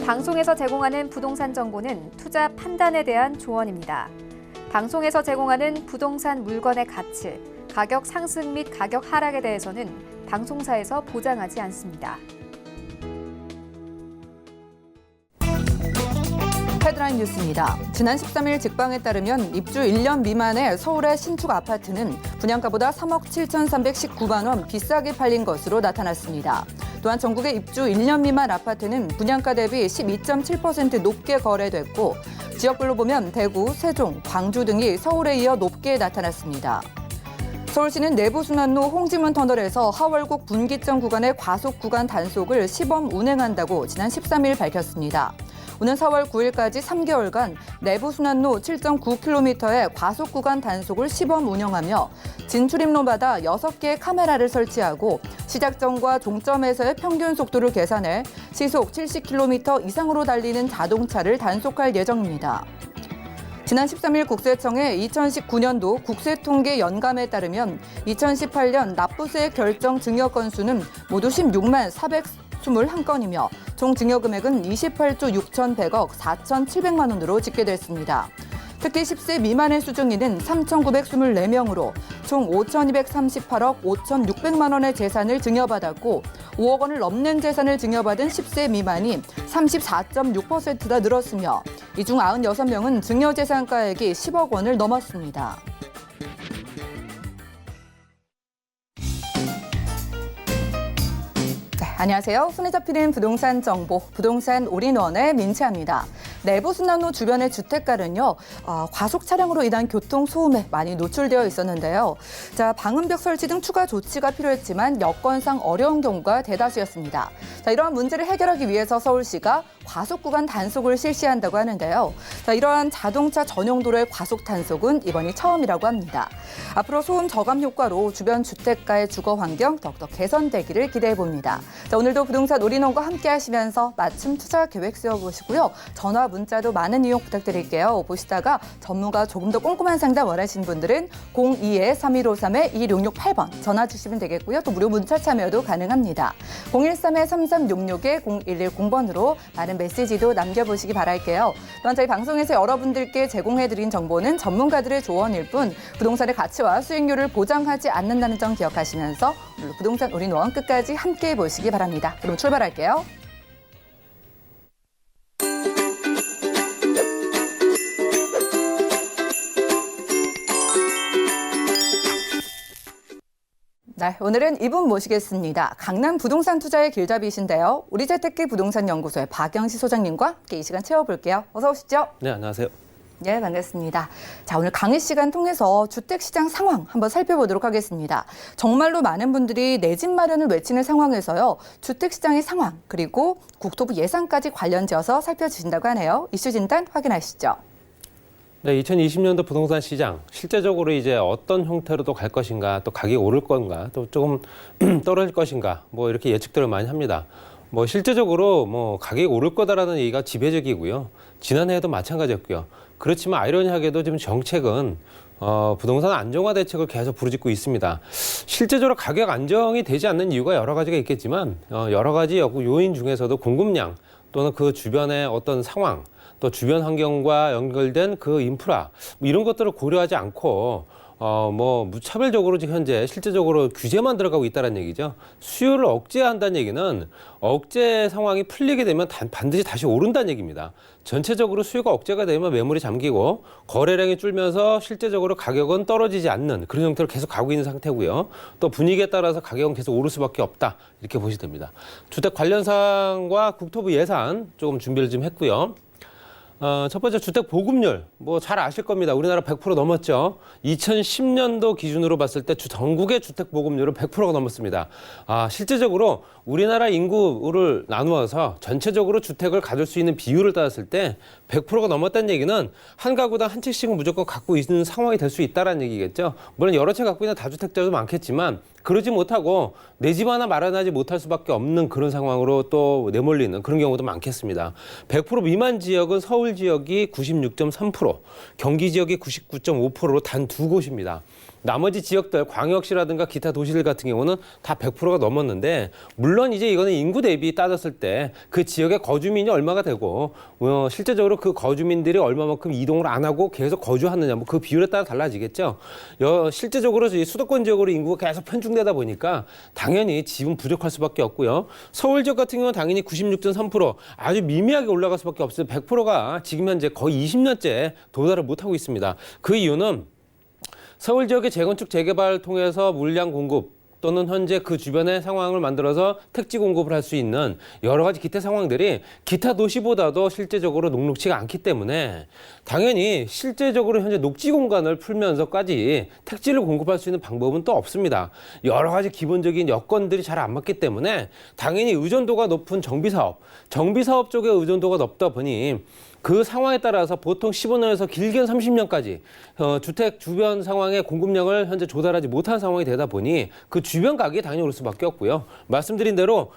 방송에서 제공하는 부동산 정보는 투자 판단에 대한 조언입니다. 방송에서 제공하는 부동산 물건의 가치, 가격 상승 및 가격 하락에 대해서는 방송사에서 보장하지 않습니다. 헤드라인 뉴스입니다. 지난 13일 직방에 따르면 입주 1년 미만의 서울의 신축 아파트는 분양가보다 3억 7,319만 원 비싸게 팔린 것으로 나타났습니다. 또한 전국의 입주 1년 미만 아파트는 분양가 대비 12.7% 높게 거래됐고 지역별로 보면 대구, 세종, 광주 등이 서울에 이어 높게 나타났습니다. 서울시는 내부순환로 홍지문 터널에서 하월곡 분기점 구간의 과속 구간 단속을 시범 운행한다고 지난 13일 밝혔습니다. 오는 4월 9일까지 3개월간 내부순환로 7.9km의 과속 구간 단속을 시범 운영하며 진출입로마다 6개의 카메라를 설치하고 시작점과 종점에서의 평균 속도를 계산해 시속 70km 이상으로 달리는 자동차를 단속할 예정입니다. 지난 13일 국세청의 2019년도 국세통계 연감에 따르면 2018년 납부세 결정 증여 건수는 모두 16만 421건이며 총 증여 금액은 28조 6,100억 4,700만 원으로 집계됐습니다. 특히 10세 미만의 수중인은 3,924명으로 총 5,238억 5,600만 원의 재산을 증여받았고 5억 원을 넘는 재산을 증여받은 10세 미만이 34.6%나 늘었으며 이 중 96명은 증여재산가액이 10억 원을 넘었습니다. 안녕하세요. 손에 잡히는 부동산 정보, 부동산 올인원의 민채합니다. 내부순환로 주변의 주택가는요, 과속 차량으로 인한 교통소음에 많이 노출되어 있었는데요. 자, 방음벽 설치 등 추가 조치가 필요했지만 여건상 어려운 경우가 대다수였습니다. 자, 이러한 문제를 해결하기 위해서 서울시가 과속 구간 단속을 실시한다고 하는데요. 자, 이러한 자동차 전용 도로의 과속 단속은 이번이 처음이라고 합니다. 앞으로 소음 저감 효과로 주변 주택가의 주거 환경 더욱더 개선되기를 기대해 봅니다. 자, 오늘도 부동산 올인원과 함께 하시면서 맞춤 투자 계획 세워보시고요. 전화 문자도 많은 이용 부탁드릴게요. 보시다가 전문가 조금 더 꼼꼼한 상담 원하시는 분들은 02-3153-2668번 전화 주시면 되겠고요. 또 무료 문자 참여도 가능합니다. 013-3366-0110번으로 많은 메시지도 남겨보시기 바랄게요. 또한 저희 방송에서 여러분들께 제공해드린 정보는 전문가들의 조언일 뿐 부동산의 가치와 수익률을 보장하지 않는다는 점 기억하시면서 오늘 부동산 올인원 끝까지 함께해 보시기 바랍니다. 그럼 출발할게요. 네, 오늘은 이분 모시겠습니다. 강남 부동산 투자의 길잡이이신데요. 우리재테크 부동산연구소의 박영시 소장님과 함께 이 시간 채워볼게요. 어서 오시죠. 네, 안녕하세요. 네, 반갑습니다. 자, 오늘 강의 시간 통해서 주택시장 상황 한번 살펴보도록 하겠습니다. 정말로 많은 분들이 내 집 마련을 외치는 상황에서요. 주택시장의 상황 그리고 국토부 예산까지 관련지어서 살펴주신다고 하네요. 이슈 진단 확인하시죠. 네, 2020년도 부동산 시장 실제적으로 이제 어떤 형태로도 갈 것인가, 또 가격이 오를 건가, 또 조금 떨어질 것인가, 뭐 이렇게 예측들을 많이 합니다. 뭐 실제적으로 뭐 가격이 오를 거다라는 얘기가 지배적이고요. 지난해에도 마찬가지였고요. 그렇지만 아이러니하게도 지금 정책은 부동산 안정화 대책을 계속 부르짖고 있습니다. 실제적으로 가격 안정이 되지 않는 이유가 여러 가지가 있겠지만 여러 가지 요인 중에서도 공급량 또는 그 주변의 어떤 상황 또 주변 환경과 연결된 그 인프라 뭐 이런 것들을 고려하지 않고 뭐 무차별적으로 지금 현재 실제적으로 규제만 들어가고 있다는 얘기죠. 수요를 억제한다는 얘기는 억제 상황이 풀리게 되면 반드시 다시 오른다는 얘기입니다. 전체적으로 수요가 억제가 되면 매물이 잠기고 거래량이 줄면서 실제적으로 가격은 떨어지지 않는 그런 형태로 계속 가고 있는 상태고요. 또 분위기에 따라서 가격은 계속 오를 수밖에 없다. 이렇게 보시면 됩니다. 주택 관련 사항과 국토부 예산 조금 준비를 좀 했고요. 첫 번째 주택 보급률 뭐 잘 아실 겁니다. 우리나라 100% 넘었죠. 2010년도 기준으로 봤을 때 전국의 주택 보급률은 100%가 넘었습니다. 실제적으로 우리나라 인구를 나누어서 전체적으로 주택을 가질 수 있는 비율을 따졌을 때 100%가 넘었다는 얘기는 한 가구당 한 채씩은 무조건 갖고 있는 상황이 될 수 있다는 얘기겠죠. 물론 여러 채 갖고 있는 다주택자도 많겠지만 그러지 못하고 내 집 하나 마련하지 못할 수밖에 없는 그런 상황으로 또 내몰리는 그런 경우도 많겠습니다. 100% 미만 지역은 서울 지역이 96.3%, 경기 지역이 99.5%로 단 두 곳입니다. 나머지 지역들, 광역시라든가 기타 도시들 같은 경우는 다 100%가 넘었는데, 물론 이제 이거는 인구 대비 따졌을 때 그 지역의 거주민이 얼마가 되고, 실제적으로 그 거주민들이 얼마만큼 이동을 안 하고 계속 거주하느냐, 뭐 그 비율에 따라 달라지겠죠. 실제적으로 이 수도권 지역으로 인구가 계속 편중되다 보니까 당연히 집은 부족할 수밖에 없고요. 서울 지역 같은 경우는 당연히 96.3%, 아주 미미하게 올라갈 수밖에 없어요. 100%가 지금 현재 거의 20년째 도달을 못하고 있습니다. 그 이유는 서울 지역의 재건축 재개발 통해서 물량 공급 또는 현재 그 주변의 상황을 만들어서 택지 공급을 할 수 있는 여러 가지 기타 상황들이 기타 도시보다도 실제적으로 녹록치가 않기 때문에 당연히 실제적으로 현재 녹지 공간을 풀면서까지 택지를 공급할 수 있는 방법은 또 없습니다. 여러 가지 기본적인 여건들이 잘 안 맞기 때문에 당연히 의존도가 높은 정비사업 쪽에 의존도가 높다 보니 그 상황에 따라서 보통 15년에서 길게는 30년까지 주택 주변 상황의 공급량을 현재 조달하지 못한 상황이 되다 보니 그 주변 가격이 당연히 오를 수밖에 없고요. 말씀드린 대로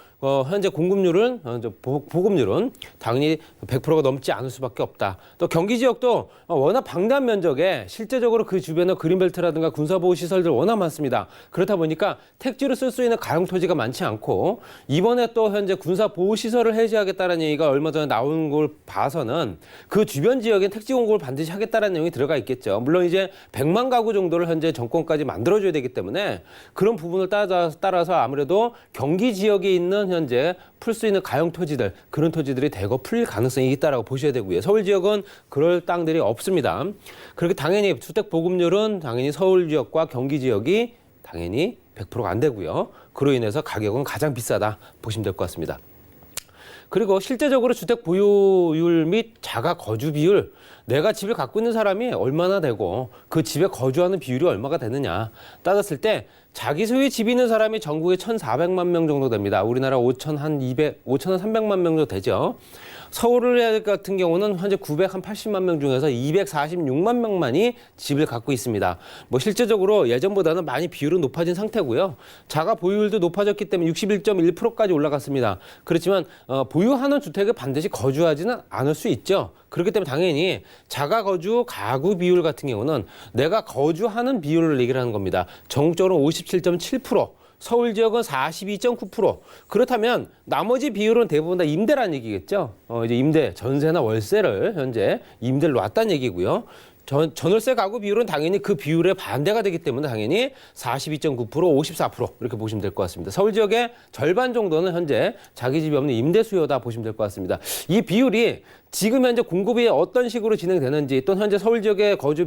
현재 공급률은 보급률은 당연히 100%가 넘지 않을 수밖에 없다. 또 경기 지역도 워낙 방대한 면적에 실제적으로 그 주변의 그린벨트라든가 군사보호 시설들 워낙 많습니다. 그렇다 보니까 택지로 쓸 수 있는 가용 토지가 많지 않고 이번에 또 현재 군사보호 시설을 해제하겠다는 얘기가 얼마 전에 나온 걸 봐서는 그 주변 지역엔 택지 공급을 반드시 하겠다는 내용이 들어가 있겠죠. 물론 이제 100만 가구 정도를 현재 정권까지 만들어줘야 되기 때문에 그런 부분을 따라서 아무래도 경기 지역에 있는 현재 풀 수 있는 가용 토지들, 그런 토지들이 대거 풀릴 가능성이 있다라고 보셔야 되고요. 서울 지역은 그럴 땅들이 없습니다. 그렇게 당연히 주택 보급률은 당연히 서울 지역과 경기 지역이 당연히 100%가 안 되고요. 그로 인해서 가격은 가장 비싸다 보시면 될 것 같습니다. 그리고 실제적으로 주택 보유율 및 자가 거주 비율, 내가 집을 갖고 있는 사람이 얼마나 되고 그 집에 거주하는 비율이 얼마가 되느냐 따졌을 때 자기 소유의 집이 있는 사람이 전국에 1,400만 명 정도 됩니다. 우리나라 5,300만 명 정도 되죠. 서울 같은 경우는 현재 980만 명 중에서 246만 명만이 집을 갖고 있습니다. 뭐 실제적으로 예전보다는 많이 비율은 높아진 상태고요. 자가 보유율도 높아졌기 때문에 61.1%까지 올라갔습니다. 그렇지만 보유하는 주택에 반드시 거주하지는 않을 수 있죠. 그렇기 때문에 당연히 자가 거주 가구 비율 같은 경우는 내가 거주하는 비율을 얘기를 하는 겁니다. 전국적으로 57.7%. 서울 지역은 42.9%. 그렇다면 나머지 비율은 대부분 다 임대라는 얘기겠죠. 이제 임대, 전세나 월세를 현재 임대를 놨다는 얘기고요. 전월세 가구 비율은 당연히 그 비율에 반대가 되기 때문에 당연히 42.9%, 54% 이렇게 보시면 될 것 같습니다. 서울 지역의 절반 정도는 현재 자기 집이 없는 임대 수요다 보시면 될 것 같습니다. 이 비율이 지금 현재 공급이 어떤 식으로 진행되는지 또 현재 서울 지역의 거주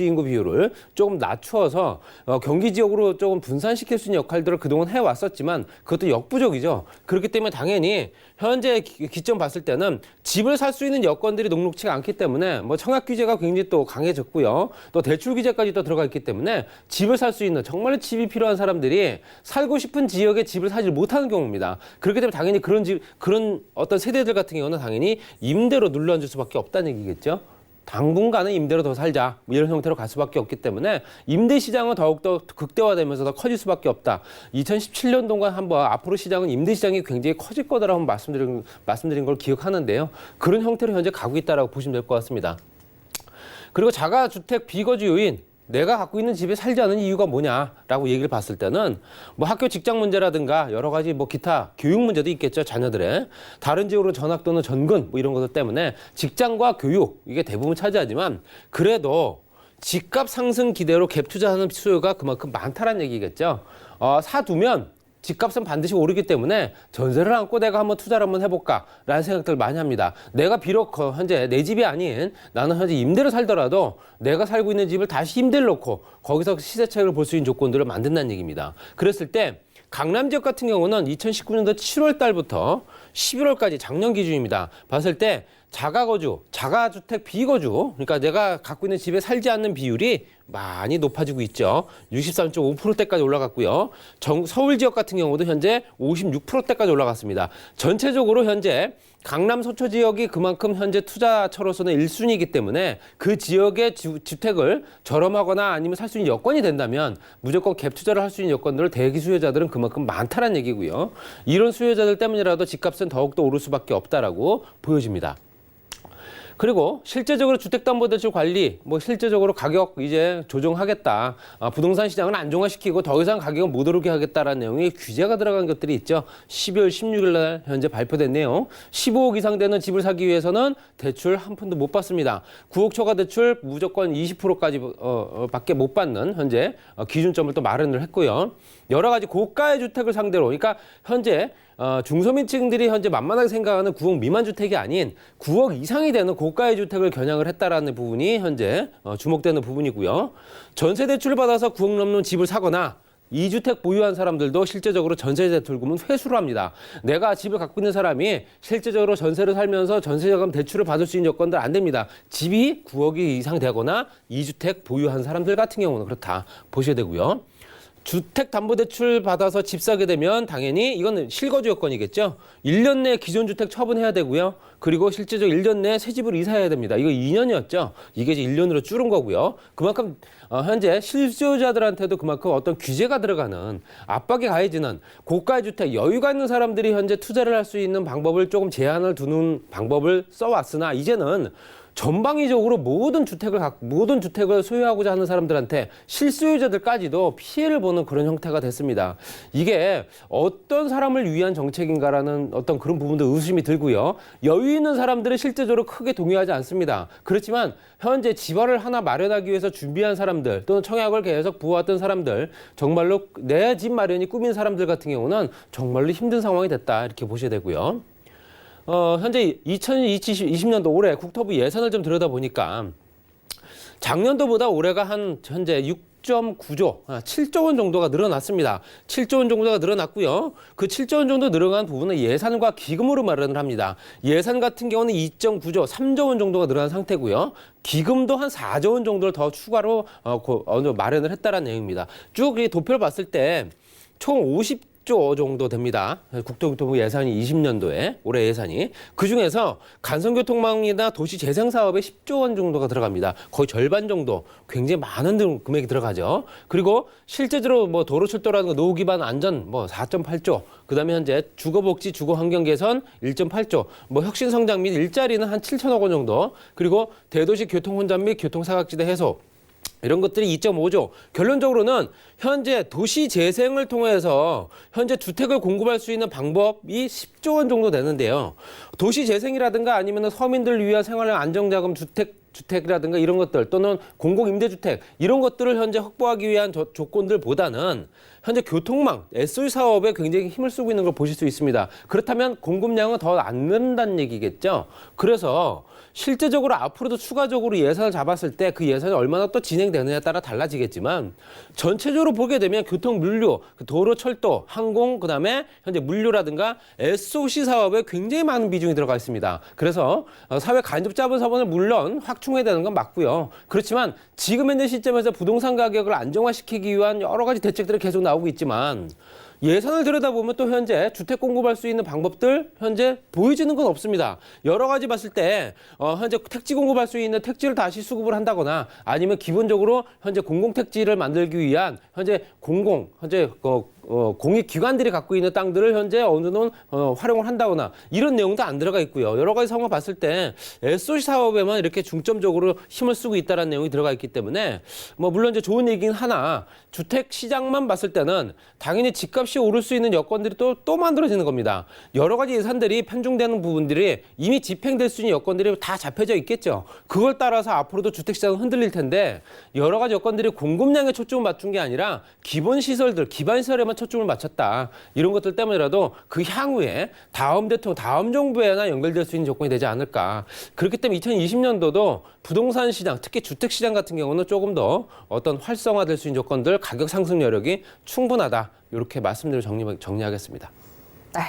인구 비율을 조금 낮추어서 경기 지역으로 조금 분산시킬 수 있는 역할들을 그동안 해왔었지만 그것도 역부족이죠. 그렇기 때문에 당연히 현재 기점 봤을 때는 집을 살 수 있는 여건들이 녹록치가 않기 때문에 뭐 청약 규제가 굉장히 또 강해졌고요. 또 대출 규제까지 또 들어가 있기 때문에 집을 살 수 있는 정말 집이 필요한 사람들이 살고 싶은 지역에 집을 사지 못하는 경우입니다. 그렇기 때문에 당연히 그런 어떤 세대들 같은 경우는 당연히 임대로 눌러앉을 수밖에 없다는 얘기겠죠. 당분간은 임대로 더 살자 이런 형태로 갈 수밖에 없기 때문에 임대 시장은 더욱더 극대화되면서 더 커질 수밖에 없다. 2017년도가 한번 앞으로 시장은 임대 시장이 굉장히 커질 거다라고 말씀드린 걸 기억하는데요. 그런 형태로 현재 가고 있다라고 보시면 될 것 같습니다. 그리고 자가주택 비거주 요인, 내가 갖고 있는 집에 살지 않는 이유가 뭐냐라고 얘기를 봤을 때는 뭐 학교 직장 문제라든가 여러 가지 뭐 기타 교육 문제도 있겠죠. 자녀들의 다른 지역으로 전학 또는 전근 뭐 이런 것들 때문에 직장과 교육 이게 대부분 차지하지만 그래도 집값 상승 기대로 갭 투자하는 수요가 그만큼 많다라는 얘기겠죠. 사두면 집값은 반드시 오르기 때문에 전세를 안고 내가 한번 투자를 한번 해볼까라는 생각들을 많이 합니다. 내가 비록 현재 내 집이 아닌 나는 현재 임대를 살더라도 내가 살고 있는 집을 다시 임대를 놓고 거기서 시세 차익을 볼 수 있는 조건들을 만든다는 얘기입니다. 그랬을 때 강남 지역 같은 경우는 2019년도 7월 달부터 11월까지 작년 기준입니다. 봤을 때 자가거주, 자가주택 비거주, 그러니까 내가 갖고 있는 집에 살지 않는 비율이 많이 높아지고 있죠. 63.5%대까지 올라갔고요. 서울 지역 같은 경우도 현재 56%대까지 올라갔습니다. 전체적으로 현재 강남 서초 지역이 그만큼 현재 투자처로서는 1순위이기 때문에 그 지역의 주택을 저렴하거나 아니면 살 수 있는 여건이 된다면 무조건 갭 투자를 할 수 있는 여건들을 대기 수요자들은 그만큼 많다는 얘기고요. 이런 수요자들 때문이라도 집값은 더욱더 오를 수밖에 없다라고 보여집니다. 그리고 실제적으로 주택담보대출 관리, 뭐 실제적으로 가격 이제 조정하겠다. 부동산 시장을 안정화시키고 더 이상 가격을 못 오르게 하겠다라는 내용의 규제가 들어간 것들이 있죠. 12월 16일 날 현재 발표된 내용. 15억 이상 되는 집을 사기 위해서는 대출 한 푼도 못 받습니다. 9억 초과 대출 무조건 20%까지 밖에 못 받는 현재 기준점을 또 마련을 했고요. 여러 가지 고가의 주택을 상대로, 그러니까 현재 중소민층들이 현재 만만하게 생각하는 9억 미만 주택이 아닌 9억 이상이 되는 고가의 주택을 겨냥을 했다라는 부분이 현재 주목되는 부분이고요. 전세 대출을 받아서 9억 넘는 집을 사거나 2주택 보유한 사람들도 실제적으로 전세 대출금은 회수를 합니다. 내가 집을 갖고 있는 사람이 실제적으로 전세를 살면서 전세자금 대출을 받을 수 있는 여건들 안 됩니다. 집이 9억이 이상 되거나 2주택 보유한 사람들 같은 경우는 그렇다 보셔야 되고요. 주택담보대출 받아서 집 사게 되면 당연히 이거는 실거주 여건이겠죠. 1년 내에 기존 주택 처분해야 되고요. 그리고 실제적으로 1년 내에 새 집으로 이사해야 됩니다. 이거 2년이었죠. 이게 이제 1년으로 줄은 거고요. 그만큼 현재 실수요자들한테도 그만큼 어떤 규제가 들어가는 압박이 가해지는 고가의 주택, 여유가 있는 사람들이 현재 투자를 할 수 있는 방법을 조금 제한을 두는 방법을 써왔으나 이제는 전방위적으로 모든 주택을 소유하고자 하는 사람들한테 실수요자들까지도 피해를 보는 그런 형태가 됐습니다. 이게 어떤 사람을 위한 정책인가라는 어떤 그런 부분도 의심이 들고요. 여유 있는 사람들은 실제적으로 크게 동의하지 않습니다. 그렇지만 현재 집안을 하나 마련하기 위해서 준비한 사람들 또는 청약을 계속 부어왔던 사람들, 정말로 내 집 마련이 꿈인 사람들 같은 경우는 정말로 힘든 상황이 됐다 이렇게 보셔야 되고요. 현재 2020년도 올해 국토부 예산을 좀 들여다보니까 작년도보다 올해가 현재 6.9조, 7조 원 정도가 늘어났습니다. 7조 원 정도가 늘어났고요. 그 7조 원 정도 늘어난 부분은 예산과 기금으로 마련을 합니다. 예산 같은 경우는 2.9조, 3조 원 정도가 늘어난 상태고요. 기금도 한 4조 원 정도를 더 추가로 마련을 했다는 내용입니다. 쭉 이 도표를 봤을 때 총 50조 정도 됩니다. 국토교통부 예산이 20년도에 올해 예산이. 그중에서 간선교통망이나 도시재생 사업에 10조 원 정도가 들어갑니다. 거의 절반 정도 굉장히 많은 금액이 들어가죠. 그리고 실제적으로 뭐 도로철도라든가 노후 기반 안전 4.8조, 그다음에 현재 주거복지 주거환경 개선 1.8조, 혁신 성장 및 일자리는 한 7천억 원 정도, 그리고 대도시 교통혼잡 및 교통사각지대 해소 이런 것들이 2.5조. 결론적으로는 현재 도시 재생을 통해서 현재 주택을 공급할 수 있는 방법이 10조 원 정도 되는데요. 도시 재생이라든가 아니면 서민들을 위한 생활 안정자금 주택이라든가 이런 것들 또는 공공임대주택 이런 것들을 현재 확보하기 위한 조건들보다는 현재 교통망, SOE 사업에 굉장히 힘을 쓰고 있는 걸 보실 수 있습니다. 그렇다면 공급량은 더 안 는다는 얘기겠죠. 그래서 실제적으로 앞으로도 추가적으로 예산을 잡았을 때 그 예산이 얼마나 또 진행되느냐에 따라 달라지겠지만 전체적으로 보게 되면 교통 물류, 도로, 철도, 항공, 그다음에 현재 물류라든가 SOC 사업에 굉장히 많은 비중이 들어가 있습니다. 그래서 사회 간접 자본 사업을 물론 확충해야 되는 건 맞고요. 그렇지만 지금 현재 시점에서 부동산 가격을 안정화시키기 위한 여러 가지 대책들이 계속 나오고 있지만 예산을 들여다보면 또 현재 주택 공급할 수 있는 방법들 현재 보여지는 건 없습니다. 여러 가지 봤을 때 현재 택지 공급할 수 있는 택지를 다시 수급을 한다거나 아니면 기본적으로 현재 공공택지를 만들기 위한 현재 공익기관들이 갖고 있는 땅들을 현재 어느 정도 활용을 한다거나 이런 내용도 안 들어가 있고요. 여러 가지 상황을 봤을 때 SOC 사업에만 이렇게 중점적으로 힘을 쓰고 있다는 내용이 들어가 있기 때문에 물론 이제 좋은 얘기는 하나 주택 시장만 봤을 때는 당연히 집값이 오를 수 있는 여건들이 또 만들어지는 겁니다. 여러 가지 예산들이 편중되는 부분들이 이미 집행될 수 있는 여건들이 다 잡혀져 있겠죠. 그걸 따라서 앞으로도 주택 시장은 흔들릴 텐데 여러 가지 여건들이 공급량에 초점을 맞춘 게 아니라 기본 시설들, 기반 시설에만 초점을 맞췄다. 이런 것들 때문이라도 그 향후에 다음 대통령, 다음 정부에나 연결될 수 있는 조건이 되지 않을까. 그렇기 때문에 2020년도도 부동산 시장, 특히 주택 시장 같은 경우는 조금 더 어떤 활성화될 수 있는 조건들, 가격 상승 여력이 충분하다. 이렇게 말씀드리고 정리하겠습니다.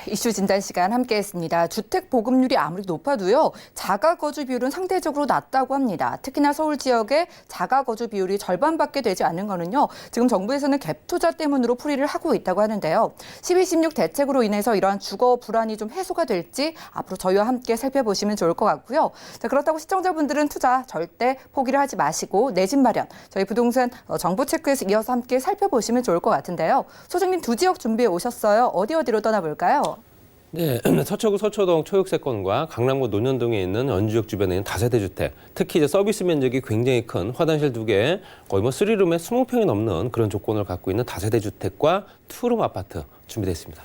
이슈 진단 시간 함께했습니다. 주택 보급률이 아무리 높아도요, 자가 거주 비율은 상대적으로 낮다고 합니다. 특히나 서울 지역의 자가 거주 비율이 절반밖에 되지 않는 거는요, 지금 정부에서는 갭 투자 때문으로 풀이를 하고 있다고 하는데요. 12.16 대책으로 인해서 이러한 주거 불안이 좀 해소가 될지 앞으로 저희와 함께 살펴보시면 좋을 것 같고요. 자, 그렇다고 시청자분들은 투자 절대 포기를 하지 마시고 내 집 마련, 저희 부동산 정보 체크에서 이어서 함께 살펴보시면 좋을 것 같은데요. 소장님 두 지역 준비해 오셨어요. 어디로 떠나볼까요? 네, 서초구 서초동 초육세권과 강남구 논현동에 있는 연주역 주변에 있는 다세대 주택, 특히 이제 서비스 면적이 굉장히 큰 화장실 2개, 거의 뭐 3룸에 20평이 넘는 그런 조건을 갖고 있는 다세대 주택과 투룸 아파트 준비됐습니다.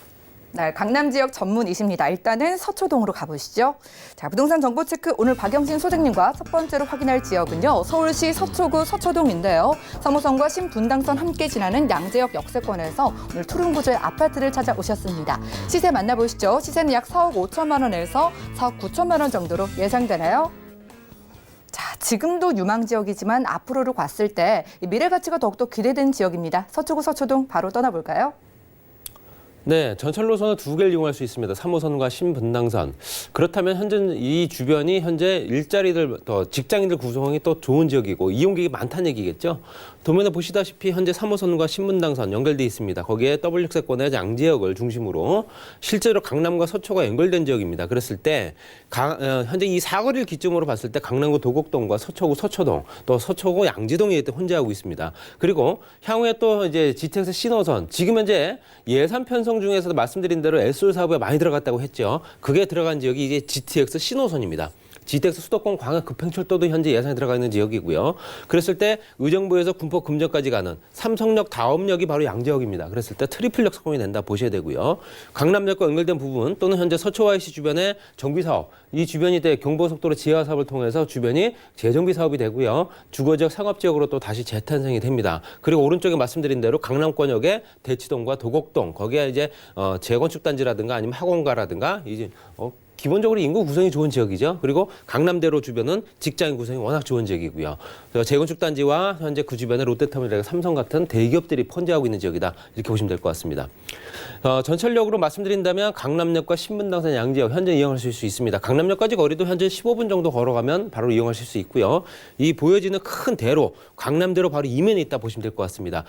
네, 강남 지역 전문이십니다. 일단은 서초동으로 가보시죠. 자, 부동산 정보 체크 오늘 박영신 소장님과 첫 번째로 확인할 지역은요. 서울시 서초구 서초동인데요. 3호선과 신분당선 함께 지나는 양재역 역세권에서 오늘 투룸 구조의 아파트를 찾아오셨습니다. 시세 만나보시죠. 시세는 약 4억 5천만 원에서 4억 9천만 원 정도로 예상되나요? 자, 지금도 유망 지역이지만 앞으로를 봤을 때 미래 가치가 더욱더 기대되는 지역입니다. 서초구 서초동 바로 떠나볼까요? 네, 전철 노선을 2개를 이용할 수 있습니다. 3호선과 신분당선. 그렇다면 현재 이 주변이 현재 일자리들, 또 직장인들 구성이 또 좋은 지역이고 이용객이 많다는 얘기겠죠. 도면에 보시다시피 현재 3호선과 신분당선 연결돼 있습니다. 거기에 W세권의 양재역을 중심으로 실제로 강남과 서초가 연결된 지역입니다. 그랬을 때 현재 이 사거리를 기점으로 봤을 때 강남구 도곡동과 서초구 서초동, 또 서초구 양지동에 혼재하고 있습니다. 그리고 향후에 또 이제 GTX 신호선, 지금 현재 예산 편성 중에서도 말씀드린 대로 SR 사업에 많이 들어갔다고 했죠. 그게 들어간 지역이 이제 GTX 신호선입니다. GTX 수도권 광역 급행철도도 현재 예산에 들어가 있는 지역이고요. 그랬을 때 의정부에서 군포 금정까지 가는 삼성역 다음역이 바로 양재역입니다. 그랬을 때 트리플역 사공이 된다 보셔야 되고요. 강남역과 연결된 부분 또는 현재 서초 YC 주변의 정비 사업, 이 주변이 경부고속도로 지하 사업을 통해서 주변이 재정비 사업이 되고요. 주거지역 상업지역으로 또 다시 재탄생이 됩니다. 그리고 오른쪽에 말씀드린 대로 강남권역의 대치동과 도곡동, 거기에 이제 재건축 단지라든가 아니면 학원가라든가 이제 기본적으로 인구 구성이 좋은 지역이죠. 그리고 강남대로 주변은 직장인 구성이 워낙 좋은 지역이고요. 재건축 단지와 현재 그 주변에 롯데터미널, 삼성 같은 대기업들이 펀지하고 있는 지역이다. 이렇게 보시면 될 것 같습니다. 전철역으로 말씀드린다면 강남역과 신분당선 양재역 현재 이용하실 수 있습니다. 강남역까지 거리도 현재 15분 정도 걸어가면 바로 이용하실 수 있고요. 이 보여지는 큰 대로, 강남대로 바로 이면에 있다 보시면 될 것 같습니다.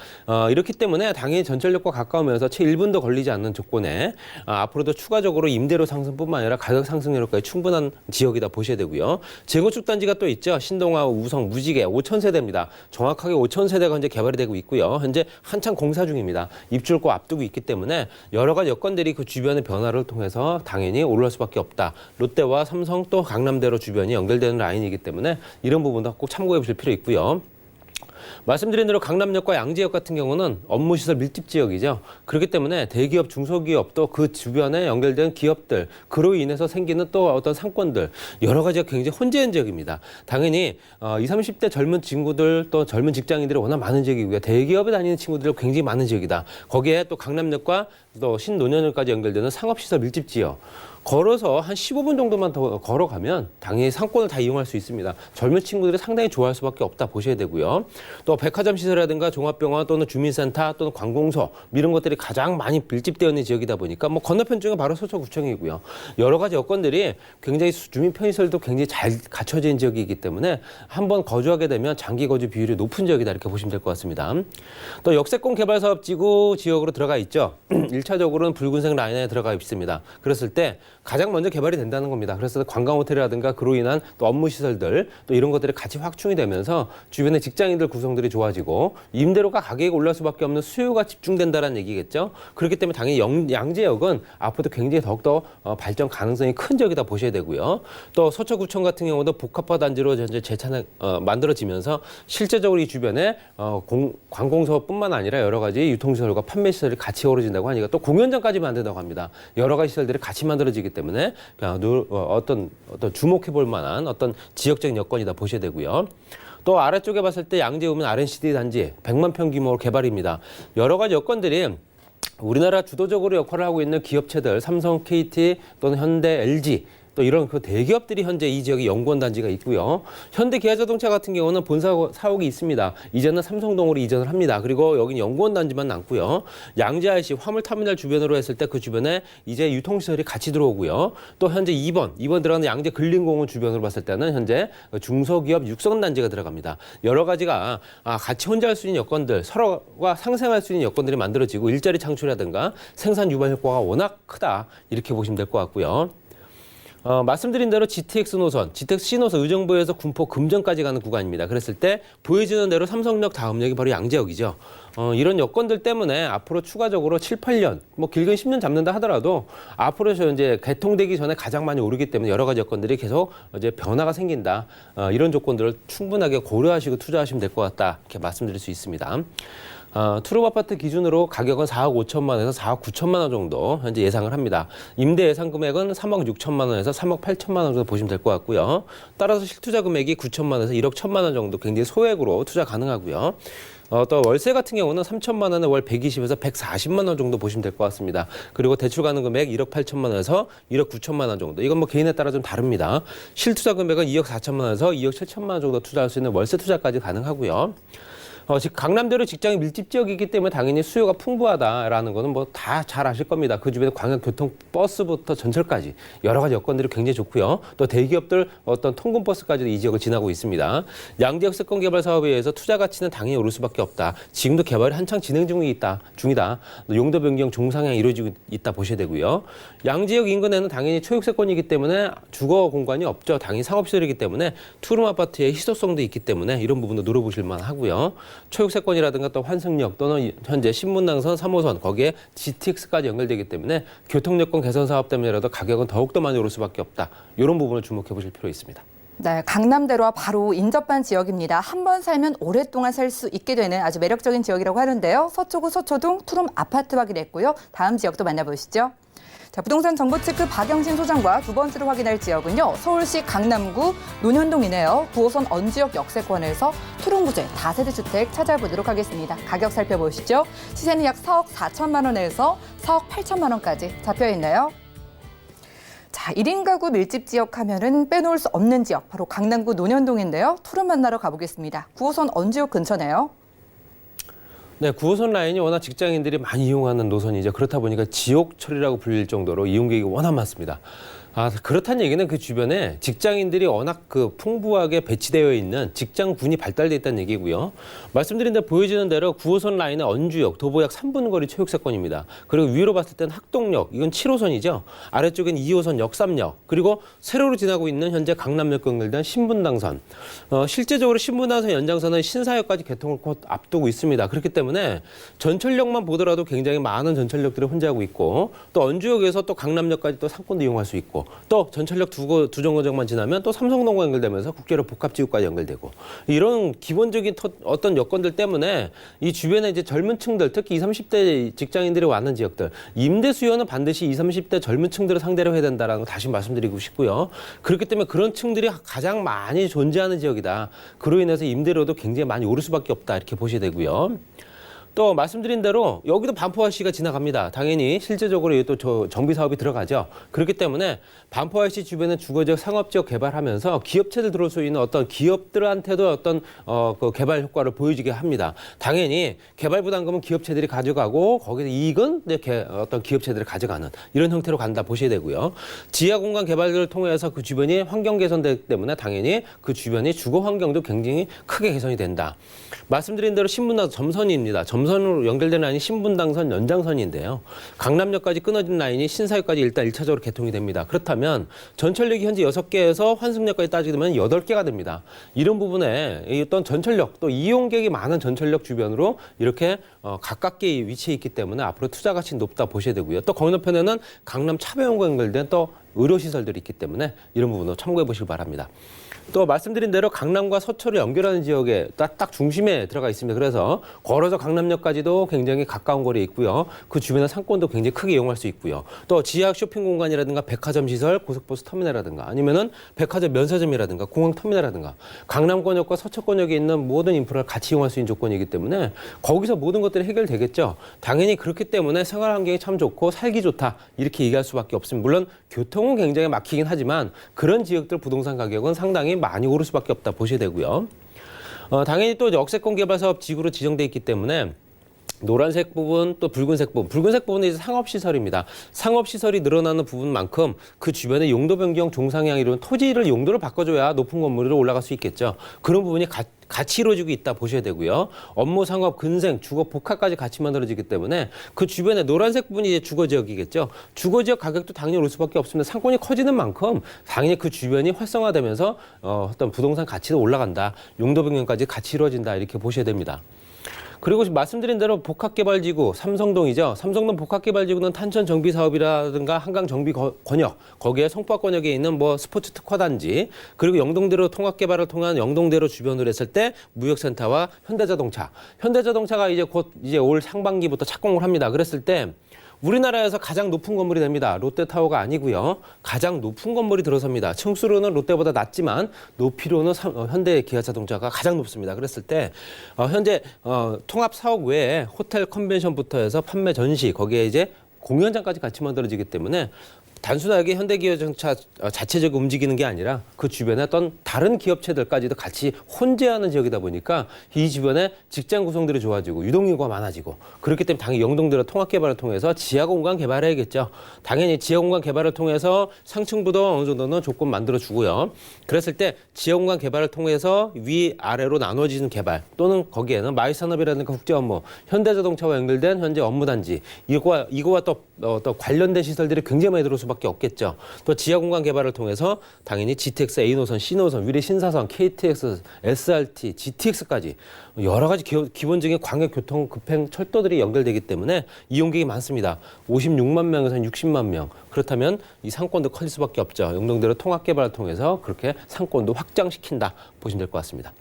이렇기 때문에 당연히 전철역과 가까우면서 채 1분도 걸리지 않는 조건에 앞으로도 추가적으로 임대료 상승뿐만 아니라 가격 상승 여력까지 충분한 지역이다 보셔야 되고요. 재건축 단지가 또 있죠. 신동아, 우성, 무지개 5,000세대입니다. 정확하게 5,000세대가 현재 개발이 되고 있고요. 현재 한창 공사 중입니다. 입주를 앞두고 있기 때문에 여러 가지 여건들이 그 주변의 변화를 통해서 당연히 오를 수밖에 없다. 롯데와 삼성 또 강남대로 주변이 연결되는 라인이기 때문에 이런 부분도 꼭 참고해 보실 필요 있고요. 말씀드린 대로 강남역과 양재역 같은 경우는 업무시설 밀집 지역이죠. 그렇기 때문에 대기업, 중소기업 또 그 주변에 연결된 기업들, 그로 인해서 생기는 또 어떤 상권들, 여러 가지가 굉장히 혼재한 지역입니다. 당연히 20, 30대 젊은 친구들 또 젊은 직장인들이 워낙 많은 지역이고요. 대기업에 다니는 친구들이 굉장히 많은 지역이다. 거기에 또 강남역과 또 신논현역까지 연결되는 상업시설 밀집 지역. 걸어서 한 15분 정도만 더 걸어가면 당연히 상권을 다 이용할 수 있습니다. 젊은 친구들이 상당히 좋아할 수밖에 없다 보셔야 되고요. 또 백화점 시설이라든가 종합병원 또는 주민센터 또는 관공서 이런 것들이 가장 많이 밀집되어 있는 지역이다 보니까 뭐 건너편 중에 바로 서초구청이고요. 여러 가지 여건들이 굉장히 주민 편의시설도 굉장히 잘 갖춰진 지역이기 때문에 한번 거주하게 되면 장기 거주 비율이 높은 지역이다 이렇게 보시면 될 것 같습니다. 또 역세권 개발 사업 지구 지역으로 들어가 있죠. 1차적으로는 붉은색 라인에 들어가 있습니다. 그랬을 때 가장 먼저 개발이 된다는 겁니다. 그래서 관광 호텔이라든가 그로 인한 또 업무 시설들 또 이런 것들이 같이 확충이 되면서 주변의 직장인들 구성들이 좋아지고 임대료가 가격이 올라갈 수밖에 없는 수요가 집중된다는 얘기겠죠. 그렇기 때문에 당연히 양재역은 앞으로도 굉장히 더욱더 발전 가능성이 큰 지역이다 보셔야 되고요. 또 서초구청 같은 경우도 복합화 단지로 현재 만들어지면서 실제적으로 이 주변에 관공서뿐만 아니라 여러 가지 유통시설과 판매시설이 같이 어우러진다고 하니까 또 공연장까지 만든다고 합니다. 여러 가지 시설들이 같이 만들어지기 때문에 어떤 주목해 볼 만한 어떤 지역적인 여건이다 보셔야 되고요. 또 아래쪽에 봤을 때 양재 오면 R&CD 단지 100만 평 규모 개발입니다. 여러 가지 여건들이 우리나라 주도적으로 역할을 하고 있는 기업체들 삼성, KT 또는 현대, LG 또 이런 그 대기업들이 현재 이 지역에 연구원 단지가 있고요. 현대 기아자동차 같은 경우는 본사 사옥이 있습니다. 이제는 삼성동으로 이전을 합니다. 그리고 여기는 연구원 단지만 남고요. 양재 IC 화물터미널 주변으로 했을 때 그 주변에 이제 유통시설이 같이 들어오고요. 또 현재 2번 들어가는 양재 근린공원 주변으로 봤을 때는 현재 중소기업 육성 단지가 들어갑니다. 여러 가지가 같이 혼자할 수 있는 여건들, 서로가 상생할 수 있는 여건들이 만들어지고 일자리 창출이라든가 생산 유발 효과가 워낙 크다. 이렇게 보시면 될 것 같고요. 말씀드린 대로 GTX 노선, GTX 신호선 의정부에서 군포 금정까지 가는 구간입니다. 그랬을 때 보여지는 대로 삼성역 다음역이 바로 양재역이죠. 이런 여건들 때문에 앞으로 추가적으로 7, 8년, 뭐 길게는 10년 잡는다 하더라도 앞으로 이제 개통되기 전에 가장 많이 오르기 때문에 여러 가지 여건들이 계속 이제 변화가 생긴다. 이런 조건들을 충분하게 고려하시고 투자하시면 될 것 같다. 이렇게 말씀드릴 수 있습니다. 투룸 아파트 기준으로 가격은 4억 5천만 원에서 4억 9천만 원 정도 현재 예상을 합니다. 임대 예상 금액은 3억 6천만 원에서 3억 8천만 원 정도 보시면 될 것 같고요. 따라서 실투자 금액이 9천만 원에서 1억 1천만 원 정도 굉장히 소액으로 투자 가능하고요. 또 월세 같은 경우는 3천만 원에 월 120에서 140만 원 정도 보시면 될 것 같습니다. 그리고 대출 가능 금액 1억 8천만 원에서 1억 9천만 원 정도. 이건 뭐 개인에 따라 좀 다릅니다. 실투자 금액은 2억 4천만 원에서 2억 7천만 원 정도 투자할 수 있는 월세 투자까지 가능하고요. 즉 강남대로 직장이 밀집 지역이기 때문에 당연히 수요가 풍부하다라는 거는 뭐 다 잘 아실 겁니다. 그 주변에 광역교통 버스부터 전철까지 여러 가지 여건들이 굉장히 좋고요. 또 대기업들 어떤 통근 버스까지도 이 지역을 지나고 있습니다. 양지역 세권 개발 사업에 의해서 투자 가치는 당연히 오를 수밖에 없다. 지금도 개발이 한창 진행 중이다. 용도 변경 중상향이 이루어지고 있다 보셔야 되고요. 양지역 인근에는 당연히 초육세권이기 때문에 주거 공간이 없죠. 당연히 상업시설이기 때문에 투룸 아파트의 희소성도 있기 때문에 이런 부분도 노려보실 만하고요. 초육세권이라든가 또 환승역 또는 현재 신분당선 3호선 거기에 GTX까지 연결되기 때문에 교통여건 개선 사업 때문에라도 가격은 더욱더 많이 오를 수밖에 없다. 이런 부분을 주목해 보실 필요 있습니다. 네, 강남대로와 바로 인접한 지역입니다. 한 번 살면 오랫동안 살 수 있게 되는 아주 매력적인 지역이라고 하는데요. 서초구 서초동 투룸 아파트 확인했고요. 다음 지역도 만나보시죠. 자, 부동산 정보체크 박영신 소장과 두 번째로 확인할 지역은요. 서울시 강남구 논현동이네요. 9호선 언지역 역세권에서 투룸구조의 다세대 주택 찾아보도록 하겠습니다. 가격 살펴보시죠. 시세는 약 4억 4천만 원에서 4억 8천만 원까지 잡혀있네요. 자, 1인 가구 밀집 지역 하면은 빼놓을 수 없는 지역, 바로 강남구 논현동인데요. 투룸 만나러 가보겠습니다. 9호선 언지역 근처네요. 네, 9호선 라인이 워낙 직장인들이 많이 이용하는 노선이죠. 그렇다 보니까 지옥철이라고 불릴 정도로 이용객이 워낙 많습니다. 그렇다는 얘기는 그 주변에 직장인들이 워낙 풍부하게 배치되어 있는 직장군이 발달되어 있다는 얘기고요. 말씀드린 대로 보여지는 대로 9호선 라인의 언주역, 도보 약 3분 거리 초역세권입니다. 그리고 위로 봤을 때는 학동역, 이건 7호선이죠. 아래쪽엔 2호선 역삼역, 그리고 세로로 지나고 있는 현재 강남역 연결된 신분당선. 실제적으로 신분당선 연장선은 신사역까지 개통을 곧 앞두고 있습니다. 그렇기 때문에 전철역만 보더라도 굉장히 많은 전철역들이 혼재하고 있고, 또 언주역에서 또 강남역까지 또 상권도 이용할 수 있고, 또 전철역 두 정거장만 지나면 또 삼성동과 연결되면서 국제로 복합지구까지 연결되고, 이런 기본적인 어떤 여건들 때문에 이 주변에 이제 젊은 층들, 특히 20, 30대 직장인들이 왔는 지역들, 임대 수요는 반드시 20, 30대 젊은 층들을 상대로 해야 된다는 거 다시 말씀드리고 싶고요. 그렇기 때문에 그런 층들이 가장 많이 존재하는 지역이다. 그로 인해서 임대료도 굉장히 많이 오를 수밖에 없다. 이렇게 보셔야 되고요. 또 말씀드린 대로 여기도 반포IC가 지나갑니다. 당연히 실제적으로 또 정비 사업이 들어가죠. 그렇기 때문에 반포IC 주변에 주거지역, 상업지역 개발하면서 기업체들 들어올 수 있는 어떤 기업들한테도 어떤 그 개발 효과를 보여주게 합니다. 당연히 개발 부담금은 기업체들이 가져가고 거기서 이익은 어떤 기업체들이 가져가는 이런 형태로 간다 보셔야 되고요. 지하 공간 개발을 통해서 그 주변이 환경 개선되기 때문에 당연히 그 주변의 주거 환경도 굉장히 크게 개선이 된다. 말씀드린 대로 신분당 점선입니다. 점선으로 연결된 라인이 신분당선 연장선인데요. 강남역까지 끊어진 라인이 신사역까지 일단 1차적으로 개통이 됩니다. 그렇다면 전철역이 현재 6개에서 환승역까지 따지게 되면 8개가 됩니다. 이런 부분에 어떤 전철역 또 이용객이 많은 전철역 주변으로 이렇게 가깝게 위치해 있기 때문에 앞으로 투자 가치 높다 보셔야 되고요. 또 건너편에는 강남 차병원과 연결된 또 의료시설들이 있기 때문에 이런 부분도 참고해 보시기 바랍니다. 또 말씀드린 대로 강남과 서초를 연결하는 지역에 딱 중심에 들어가 있습니다. 그래서 걸어서 강남역까지도 굉장히 가까운 거리에 있고요. 그 주변의 상권도 굉장히 크게 이용할 수 있고요. 또 지하 쇼핑 공간이라든가 백화점 시설, 고속버스 터미널이라든가 아니면은 백화점 면세점이라든가 공항 터미널이라든가 강남권역과 서초권역에 있는 모든 인프라를 같이 이용할 수 있는 조건이기 때문에 거기서 모든 것들이 해결되겠죠. 당연히 그렇기 때문에 생활 환경이 참 좋고 살기 좋다 이렇게 얘기할 수밖에 없습니다. 물론 교통은 굉장히 막히긴 하지만 그런 지역들 부동산 가격은 상당히 많이 오를 수밖에 없다 보셔야 되고요. 당연히 또 역세권 개발 사업 지구로 지정돼 있기 때문에 노란색 부분 또 붉은색 부분. 붉은색 부분은 이제 상업시설입니다. 상업시설이 늘어나는 부분만큼 그 주변에 용도 변경, 종상향 이런 토지를 용도를 바꿔줘야 높은 건물로 올라갈 수 있겠죠. 그런 부분이 같이 이루어지고 있다 보셔야 되고요. 업무, 상업, 근생, 주거, 복합까지 같이 만들어지기 때문에 그 주변에 노란색 부분이 이제 주거지역이겠죠. 주거지역 가격도 당연히 올 수밖에 없습니다. 상권이 커지는 만큼 당연히 그 주변이 활성화되면서 어떤 부동산 가치도 올라간다. 용도 변경까지 같이 이루어진다. 이렇게 보셔야 됩니다. 그리고 말씀드린 대로 복합개발지구 삼성동이죠. 삼성동 복합개발지구는 탄천 정비 사업이라든가 한강 정비 권역, 거기에 성과 권역에 있는 뭐 스포츠 특화단지, 그리고 영동대로 통합개발을 통한 영동대로 주변으로 했을 때 무역센터와 현대자동차가 이제 올 상반기부터 착공을 합니다. 그랬을 때 우리나라에서 가장 높은 건물이 됩니다. 롯데타워가 아니고요. 가장 높은 건물이 들어섭니다. 층수로는 롯데보다 낮지만 높이로는 현대기아자동차가 가장 높습니다. 그랬을 때 현재 통합 사업 외에 호텔 컨벤션부터 해서 판매 전시, 거기에 이제 공연장까지 같이 만들어지기 때문에 단순하게 현대기아자동차 자체적으로 움직이는 게 아니라 그 주변에 어떤 다른 기업체들까지도 같이 혼재하는 지역이다 보니까 이 주변에 직장 구성들이 좋아지고 유동인구가 많아지고, 그렇기 때문에 당연히 영동대로 통합개발을 통해서 지하공간 개발해야겠죠. 당연히 지하공간 개발을 통해서 상층부도 어느 정도는 조건 만들어주고요. 그랬을 때 지하공간 개발을 통해서 위아래로 나눠지는 개발, 또는 거기에는 마이산업이라든가 국제업무, 현대자동차와 연결된 현재 업무단지, 이거와 또 관련된 시설들이 굉장히 많이 들어올 수밖에 없겠죠. 또 지하공간 개발을 통해서 당연히 GTX A노선, C노선, 위례 신사선, KTX, SRT, GTX까지 여러 가지 기본적인 광역교통 급행 철도들이 연결되기 때문에 이용객이 많습니다. 56만 명에서 60만 명. 그렇다면 이 상권도 커질 수밖에 없죠. 영동대로 통합개발을 통해서 그렇게 상권도 확장시킨다 보시면 될 것 같습니다.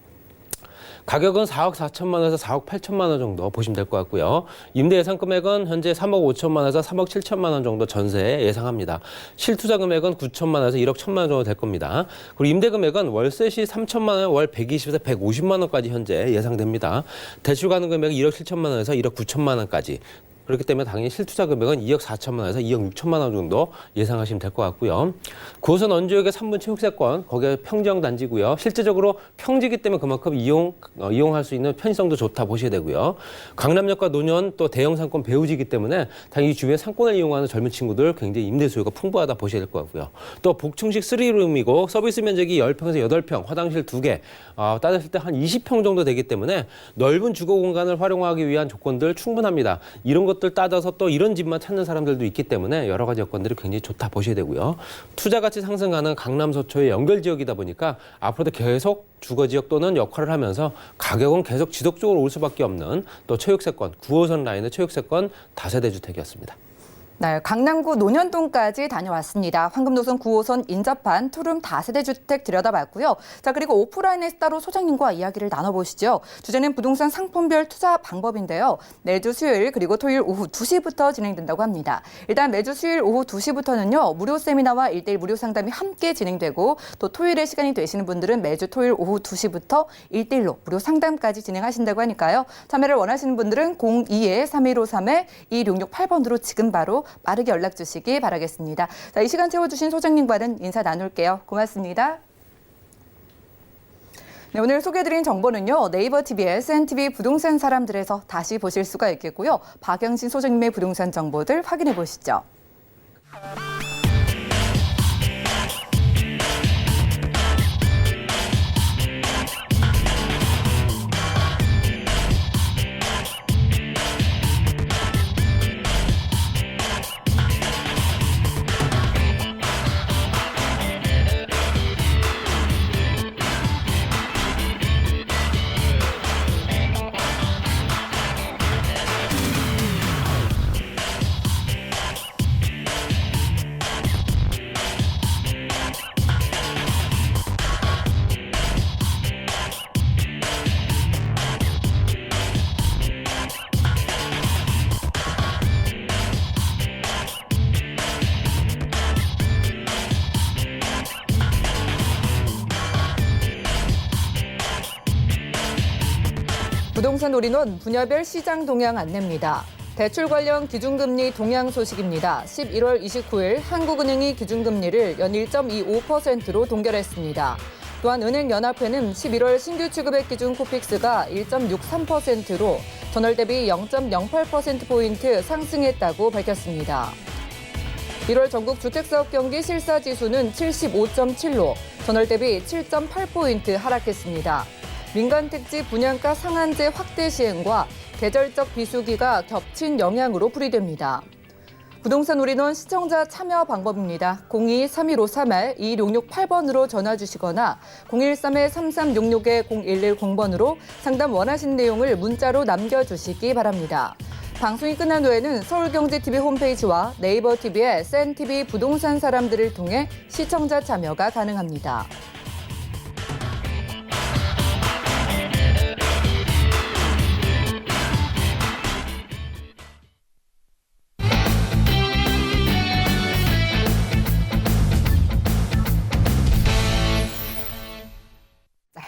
가격은 4억 4천만 원에서 4억 8천만 원 정도 보시면 될 것 같고요. 임대 예상 금액은 현재 3억 5천만 원에서 3억 7천만 원 정도 전세에 예상합니다. 실투자 금액은 9천만 원에서 1억 1천만 원 정도 될 겁니다. 그리고 임대 금액은 월세 시 3천만 원, 월 120에서 150만 원까지 현재 예상됩니다. 대출 가능 금액은 1억 7천만 원에서 1억 9천만 원까지. 그렇기 때문에 당연히 실투자 금액은 2억 4천만 원에서 2억 6천만 원 정도 예상하시면 될 것 같고요. 9호선 원주역의 3분 체육세권, 거기에 평지형 단지고요. 실제적으로 평지이기 때문에 그만큼 이용할 수 있는 편의성도 좋다 보셔야 되고요. 강남역과 노년 또 대형 상권 배후지이기 때문에 당연히 주변 상권을 이용하는 젊은 친구들 굉장히 임대 수요가 풍부하다 보셔야 될 것 같고요. 또 복층식 3룸이고 서비스 면적이 10평에서 8평, 화장실 2개, 따졌을 때 한 20평 정도 되기 때문에 넓은 주거 공간을 활용하기 위한 조건들 충분합니다. 이런 것들 따져서 또 이런 집만 찾는 사람들도 있기 때문에 여러 가지 여건들이 굉장히 좋다 보셔야 되고요. 투자 가치 상승하는 강남 서초의 연결 지역이다 보니까 앞으로도 계속 주거 지역 또는 역할을 하면서 가격은 계속 지속적으로 올 수밖에 없는 또 체육세권, 9호선 라인의 체육세권 다세대 주택이었습니다. 네, 강남구 논현동까지 다녀왔습니다. 황금노선 9호선 인접한 투룸 다세대 주택 들여다봤고요. 자, 그리고 오프라인에서 따로 소장님과 이야기를 나눠보시죠. 주제는 부동산 상품별 투자 방법인데요. 매주 수요일 그리고 토요일 오후 2시부터 진행된다고 합니다. 일단 매주 수요일 오후 2시부터는요. 무료 세미나와 1:1 무료 상담이 함께 진행되고, 또 토요일에 시간이 되시는 분들은 매주 토요일 오후 2시부터 1:1로 무료 상담까지 진행하신다고 하니까요. 참여를 원하시는 분들은 02-3153-2668번으로 지금 바로 빠르게 연락 주시기 바라겠습니다. 자, 이 시간 채워주신 소장님과는 인사 나눌게요. 고맙습니다. 네, 오늘 소개해드린 정보는요. 네이버 TV, SNTV 부동산 사람들에서 다시 보실 수가 있겠고요. 박영신 소장님의 부동산 정보들 확인해 보시죠. 부동산 올인원 분야별 시장 동향 안내입니다. 대출 관련 기준금리 동향 소식입니다. 11월 29일 한국은행이 기준금리를 연 1.25%로 동결했습니다. 또한 은행연합회는 11월 신규 취급액 기준 코픽스가 1.63%로 전월 대비 0.08%포인트 상승했다고 밝혔습니다. 1월 전국 주택사업 경기 실사지수는 75.7로 전월 대비 7.8포인트 하락했습니다. 민간택지 분양가 상한제 확대 시행과 계절적 비수기가 겹친 영향으로 풀이됩니다. 부동산 올인원 시청자 참여 방법입니다. 02-3153-2668번으로 전화 주시거나 013-3366-0110번으로 상담 원하신 내용을 문자로 남겨주시기 바랍니다. 방송이 끝난 후에는 서울경제TV 홈페이지와 네이버 TV의 센TV 부동산 사람들을 통해 시청자 참여가 가능합니다.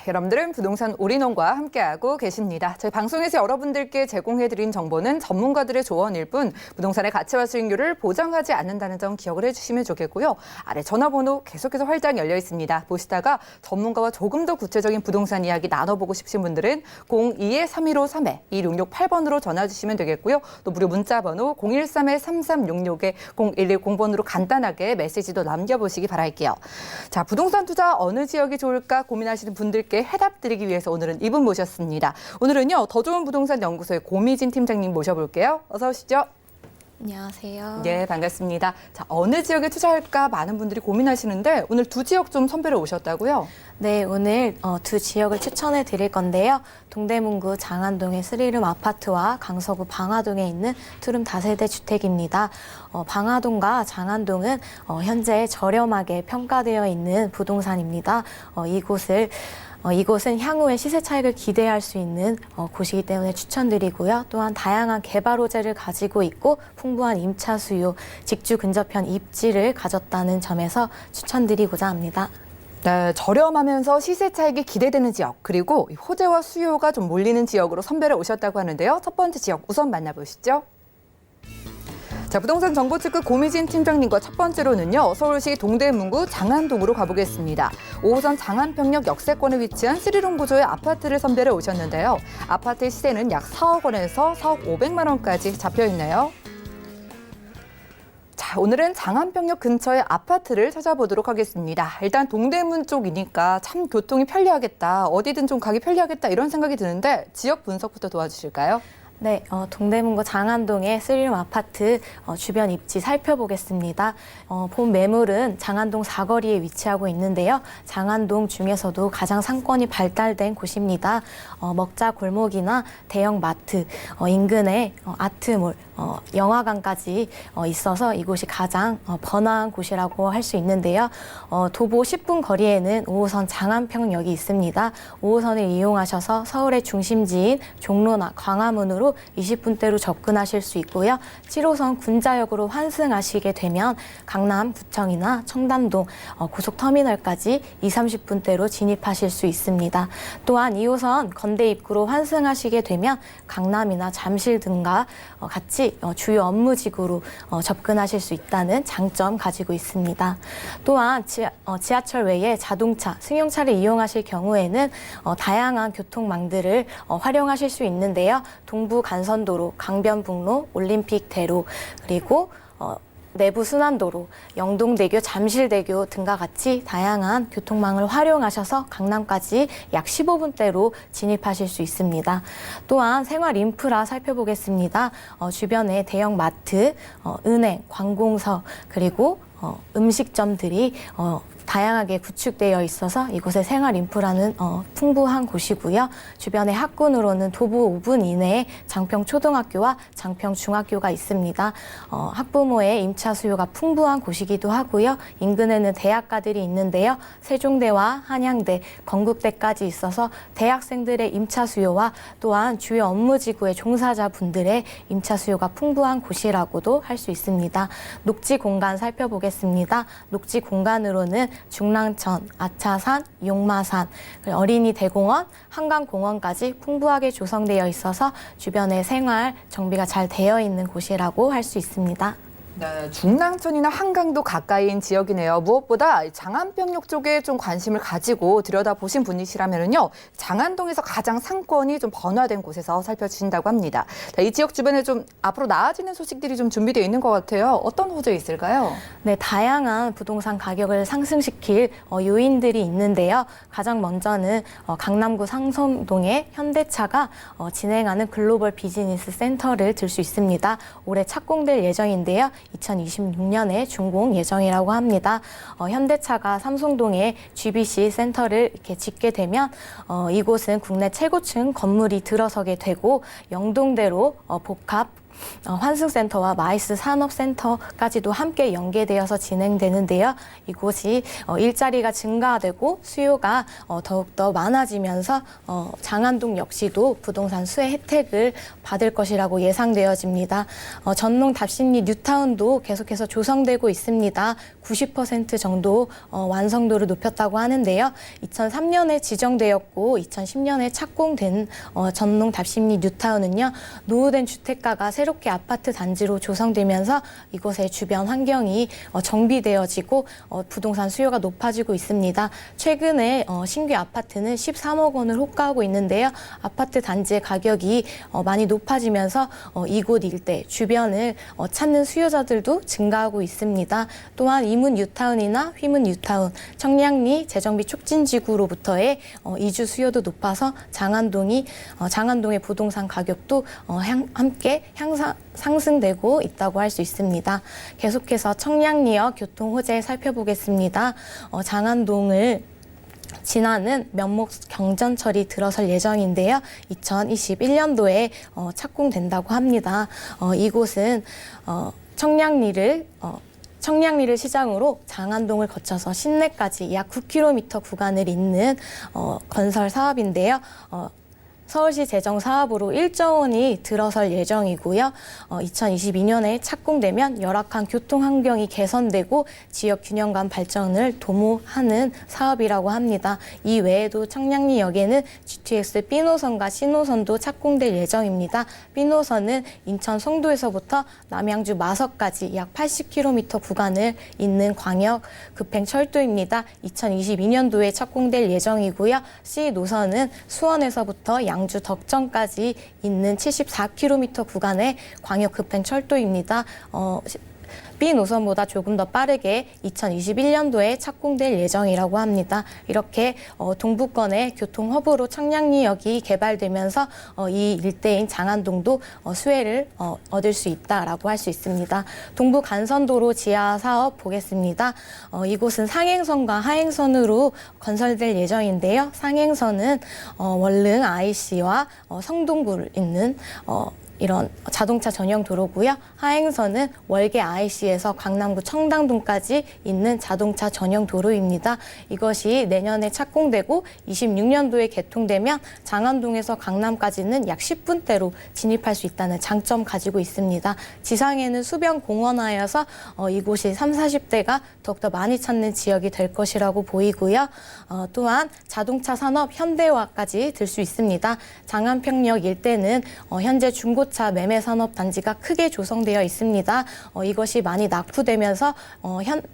여러분들은 부동산 올인원과 함께하고 계십니다. 저희 방송에서 여러분들께 제공해드린 정보는 전문가들의 조언일 뿐 부동산의 가치와 수익률을 보장하지 않는다는 점 기억을 해주시면 좋겠고요. 아래 전화번호 계속해서 활짝 열려 있습니다. 보시다가 전문가와 조금 더 구체적인 부동산 이야기 나눠보고 싶으신 분들은 02-3153-2668번으로 전화 주시면 되겠고요. 또 무료 문자번호 013-3366-0110번으로 간단하게 메시지도 남겨보시기 바랄게요. 자, 부동산 투자 어느 지역이 좋을까 고민하시는 분들께 해답 드리기 위해서 오늘은 이분 모셨습니다. 오늘은요, 더 좋은 부동산 연구소의 고미진 팀장님 모셔볼게요. 어서 오시죠. 안녕하세요. 네, 반갑습니다. 자, 어느 지역에 투자할까 많은 분들이 고민하시는데 오늘 두 지역 좀 선별해 오셨다고요? 네, 오늘 두 지역을 추천해 드릴 건데요. 동대문구 장안동의 스리룸 아파트와 강서구 방화동에 있는 투룸 다세대 주택입니다. 방화동과 장안동은 현재 저렴하게 평가되어 있는 부동산입니다. 이곳은 향후에 시세 차익을 기대할 수 있는 곳이기 때문에 추천드리고요. 또한 다양한 개발 호재를 가지고 있고 풍부한 임차 수요, 직주 근접형 입지를 가졌다는 점에서 추천드리고자 합니다. 네, 저렴하면서 시세 차익이 기대되는 지역, 그리고 호재와 수요가 좀 몰리는 지역으로 선별해 오셨다고 하는데요. 첫 번째 지역 우선 만나보시죠. 자, 부동산 정보 특급 고미진 팀장님과 첫 번째로는요, 서울시 동대문구 장안동으로 가보겠습니다. 5호선 장안평역 역세권에 위치한 스리룸 구조의 아파트를 선별해 오셨는데요. 아파트 시세는 약 4억 원에서 4억 500만 원까지 잡혀 있네요. 자, 오늘은 장안평역 근처의 아파트를 찾아보도록 하겠습니다. 일단 동대문 쪽이니까 참 교통이 편리하겠다, 어디든 좀 가기 편리하겠다 이런 생각이 드는데 지역 분석부터 도와주실까요? 네, 동대문구 장안동의 스리룸 아파트 주변 입지 살펴보겠습니다. 본 매물은 장안동 사거리에 위치하고 있는데요. 장안동 중에서도 가장 상권이 발달된 곳입니다. 먹자 골목이나 대형 마트, 인근에 아트몰, 영화관까지 있어서 이곳이 가장 번화한 곳이라고 할 수 있는데요. 도보 10분 거리에는 5호선 장안평역이 있습니다. 5호선을 이용하셔서 서울의 중심지인 종로나 광화문으로 20분대로 접근하실 수 있고요. 7호선 군자역으로 환승하시게 되면 강남구청이나 청담동 고속터미널까지 20-30분대로 진입하실 수 있습니다. 또한 2호선 건대 입구로 환승하시게 되면 강남이나 잠실 등과 같이 주요 업무지구로 접근하실 수 있다는 장점 가지고 있습니다. 또한 지하철 외에 자동차, 승용차를 이용하실 경우에는 다양한 교통망들을 활용하실 수 있는데요. 동부 간선도로, 강변북로, 올림픽대로, 그리고 내부 순환도로, 영동대교, 잠실대교 등과 같이 다양한 교통망을 활용하셔서 강남까지 약 15분대로 진입하실 수 있습니다. 또한 생활 인프라 살펴보겠습니다. 주변에 대형 마트, 은행, 관공서, 그리고 음식점들이 다양하게 구축되어 있어서 이곳의 생활 인프라는 풍부한 곳이고요. 주변의 학군으로는 도보 5분 이내에 장평초등학교와 장평중학교가 있습니다. 학부모의 임차 수요가 풍부한 곳이기도 하고요. 인근에는 대학가들이 있는데요. 세종대와 한양대, 건국대까지 있어서 대학생들의 임차 수요와 또한 주요 업무지구의 종사자분들의 임차 수요가 풍부한 곳이라고도 할 수 있습니다. 녹지 공간 살펴보겠습니다. 녹지 공간으로는 중랑천, 아차산, 용마산, 어린이 대공원, 한강공원까지 풍부하게 조성되어 있어서 주변에 생활 정비가 잘 되어 있는 곳이라고 할 수 있습니다. 네, 중랑천이나 한강도 가까이인 지역이네요. 무엇보다 장안평역 쪽에 좀 관심을 가지고 들여다보신 분이시라면요, 장안동에서 가장 상권이 좀 번화된 곳에서 살펴주신다고 합니다. 자, 이 지역 주변에 좀 앞으로 나아지는 소식들이 좀 준비되어 있는 것 같아요. 어떤 호재 있을까요? 네, 다양한 부동산 가격을 상승시킬 요인들이 있는데요. 가장 먼저는 강남구 상성동의 현대차가 진행하는 글로벌 비즈니스 센터를 들 수 있습니다. 올해 착공될 예정인데요. 2026년에 준공 예정이라고 합니다. 현대차가 삼성동에 GBC 센터를 이렇게 짓게 되면 이곳은 국내 최고층 건물이 들어서게 되고 영동대로 복합 환승센터와 마이스 산업센터까지도 함께 연계되어서 진행되는데요. 이곳이 일자리가 증가되고 수요가 더욱더 많아지면서 장안동 역시도 부동산 수혜 혜택을 받을 것이라고 예상되어집니다. 전농 답심리 뉴타운도 계속해서 조성되고 있습니다. 90% 정도 완성도를 높였다고 하는데요. 2003년에 지정되었고 2010년에 착공된 전농 답심리 뉴타운은요. 노후된 주택가가 새롭게 아파트 단지로 조성되면서 이곳의 주변 환경이 정비되어지고 부동산 수요가 높아지고 있습니다. 최근에 신규 아파트는 13억 원을 호가하고 있는데요. 아파트 단지의 가격이 많이 높아지면서 이곳 일대 주변을 찾는 수요자들도 증가하고 있습니다. 또한 이문 뉴타운이나 휘문 뉴타운, 청량리 재정비 촉진지구로부터의 이주 수요도 높아서 장안동의 부동산 가격도 함께 상승되고 있다고 할 수 있습니다. 계속해서 청량리역 교통 호재 살펴보겠습니다. 장안동을 지나는 면목 경전철이 들어설 예정인데요. 2021년도에 착공된다고 합니다. 이곳은 청량리를 시장으로 장안동을 거쳐서 신내까지 약 9km 구간을 잇는 건설 사업인데요. 서울시 재정 사업으로 1조 원이 들어설 예정이고요. 2022년에 착공되면 열악한 교통 환경이 개선되고 지역 균형감 발전을 도모하는 사업이라고 합니다. 이 외에도 청량리역에는 GTX B노선과 C노선도 착공될 예정입니다. B노선은 인천 송도에서부터 남양주 마석까지 약 80km 구간을 잇는 광역 급행철도입니다. 2022년도에 착공될 예정이고요. C노선은 수원에서부터 양주 덕천까지 있는 74km 구간의 광역 급행 철도입니다. B 노선보다 조금 더 빠르게 2021년도에 착공될 예정이라고 합니다. 이렇게 동부권의 교통 허브로 청량리역이 개발되면서 이 일대인 장안동도 수혜를 얻을 수 있다라고 할 수 있습니다. 동부 간선도로 지하 사업 보겠습니다. 이곳은 상행선과 하행선으로 건설될 예정인데요. 상행선은 월릉 IC와 성동구를 잇는 이런 자동차 전용 도로고요. 하행선은 월계 IC에서 강남구 청담동까지 있는 자동차 전용 도로입니다. 이것이 내년에 착공되고 26년도에 개통되면 장안동에서 강남까지는 약 10분대로 진입할 수 있다는 장점 가지고 있습니다. 지상에는 수변 공원하여서 이곳이 30, 40대가 더욱더 많이 찾는 지역이 될 것이라고 보이고요. 또한 자동차 산업 현대화까지 들 수 있습니다. 장안평역 일대는 현재 중고차 매매 산업 단지가 크게 조성되어 있습니다. 이것이 많이 낙후되면서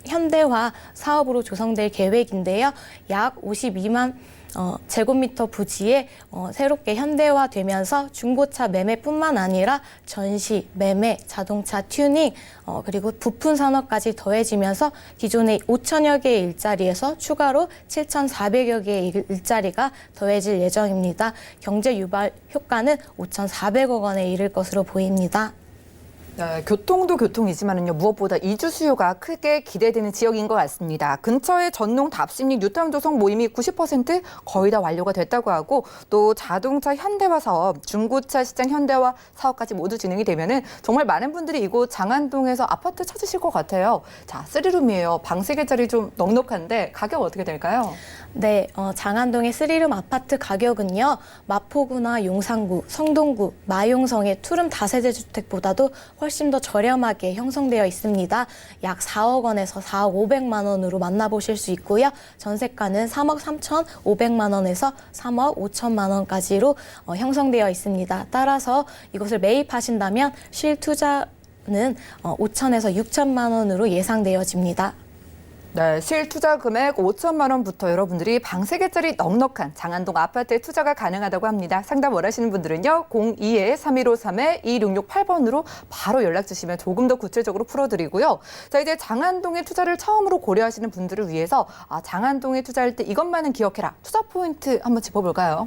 현대화 사업으로 조성될 계획인데요. 약 52만 제곱미터 부지에 새롭게 현대화되면서 중고차 매매뿐만 아니라 전시, 매매, 자동차 튜닝, 그리고 부품 산업까지 더해지면서 기존의 5천여 개의 일자리에서 추가로 7,400여 개의 일자리가 더해질 예정입니다. 경제 유발 효과는 5,400억 원에 이를 것으로 보입니다. 네, 교통도 교통이지만은요, 무엇보다 이주 수요가 크게 기대되는 지역인 것 같습니다. 근처에 전농 답심리 뉴타운 조성 모임이 90% 거의 다 완료가 됐다고 하고, 또 자동차 현대화 사업, 중고차 시장 현대화 사업까지 모두 진행이 되면은 정말 많은 분들이 이곳 장안동에서 아파트 찾으실 것 같아요. 자, 3룸이에요. 방 3개짜리 좀 넉넉한데 가격 어떻게 될까요? 네, 장안동의 3룸 아파트 가격은요, 마포구나 용산구, 성동구, 마용성의 투룸 다세대 주택보다도 훨씬 더 저렴하게 형성되어 있습니다. 약 4억 원에서 4억 500만 원으로 만나보실 수 있고요. 전세가는 3억 3,500만 원에서 3억 5천만 원까지로 형성되어 있습니다. 따라서 이것을 매입하신다면 실투자 5천에서 6천만 원으로 예상되어집니다. 네, 실투자 금액 5천만 원부터 여러분들이 방 3개짜리 넉넉한 장안동 아파트에 투자가 가능하다고 합니다. 상담 원하시는 분들은요. 02-3153-2668번으로 바로 연락 주시면 조금 더 구체적으로 풀어드리고요. 자, 이제 장안동에 투자를 처음으로 고려하시는 분들을 위해서 장안동에 투자할 때 이것만은 기억해라. 투자 포인트 한번 짚어볼까요?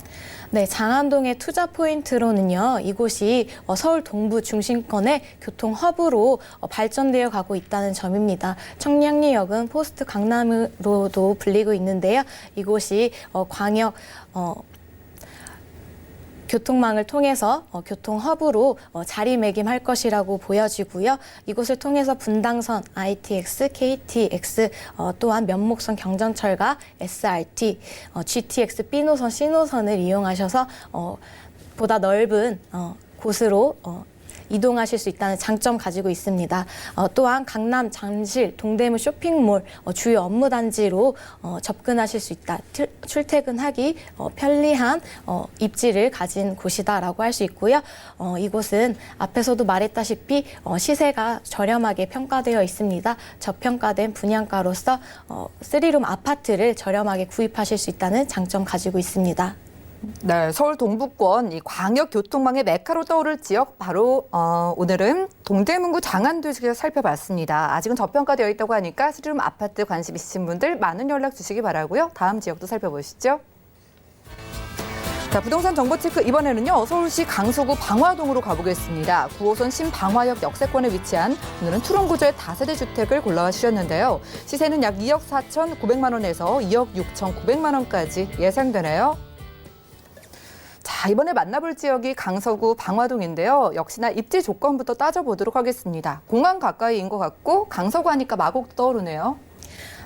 네, 장안동의 투자 포인트로는요. 이곳이 서울 동부 중심권의 교통 허브로 발전되어 가고 있다는 점입니다. 청량리역은 포스트 강남으로도 불리고 있는데요. 이곳이 광역 교통망을 통해서 교통 허브로 자리매김할 것이라고 보여지고요. 이곳을 통해서 분당선, ITX, KTX, 또한 면목선 경전철과 SRT, GTX, B노선, C노선을 이용하셔서 보다 넓은 곳으로 이동하실 수 있다는 장점 가지고 있습니다. 또한 강남, 잠실, 동대문 쇼핑몰 주요 업무 단지로 접근하실 수 있다. 출퇴근하기 편리한 입지를 가진 곳이다라고 할 수 있고요. 이곳은 앞에서도 말했다시피 시세가 저렴하게 평가되어 있습니다. 저평가된 분양가로서 3룸 아파트를 저렴하게 구입하실 수 있다는 장점 가지고 있습니다. 네, 서울 동부권 이 광역 교통망의 메카로 떠오를 지역 바로 오늘은 동대문구 장안도 지역 살펴봤습니다. 아직은 저평가되어 있다고 하니까 3룸 아파트 관심 있으신 분들 많은 연락 주시기 바라고요. 다음 지역도 살펴보시죠. 자, 부동산 정보 체크 이번에는요. 서울시 강서구 방화동으로 가보겠습니다. 9호선 신방화역 역세권에 위치한 오늘은 투룸 구조의 다세대 주택을 골라와 주셨는데요. 시세는 약 2억 4,900만 원에서 2억 6,900만 원까지 예상되네요. 자, 이번에 만나볼 지역이 강서구 방화동인데요. 역시나 입지 조건부터 따져보도록 하겠습니다. 공항 가까이인 것 같고 강서구 하니까 마곡도 떠오르네요.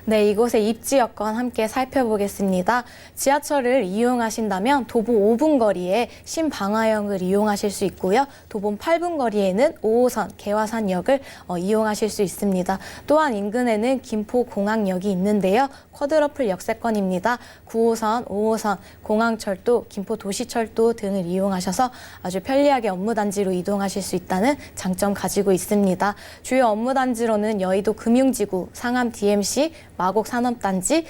네, 이곳의 입지 여건 함께 살펴보겠습니다. 지하철을 이용하신다면 도보 5분 거리에 신방화역을 이용하실 수 있고요. 도보 8분 거리에는 5호선 개화산역을 이용하실 수 있습니다. 또한 인근에는 김포공항역이 있는데요. 쿼드러플 역세권입니다. 9호선, 5호선, 공항철도, 김포도시철도 등을 이용하셔서 아주 편리하게 업무단지로 이동하실 수 있다는 장점 가지고 있습니다. 주요 업무단지로는 여의도 금융지구, 상암 DMC, 마곡 산업단지,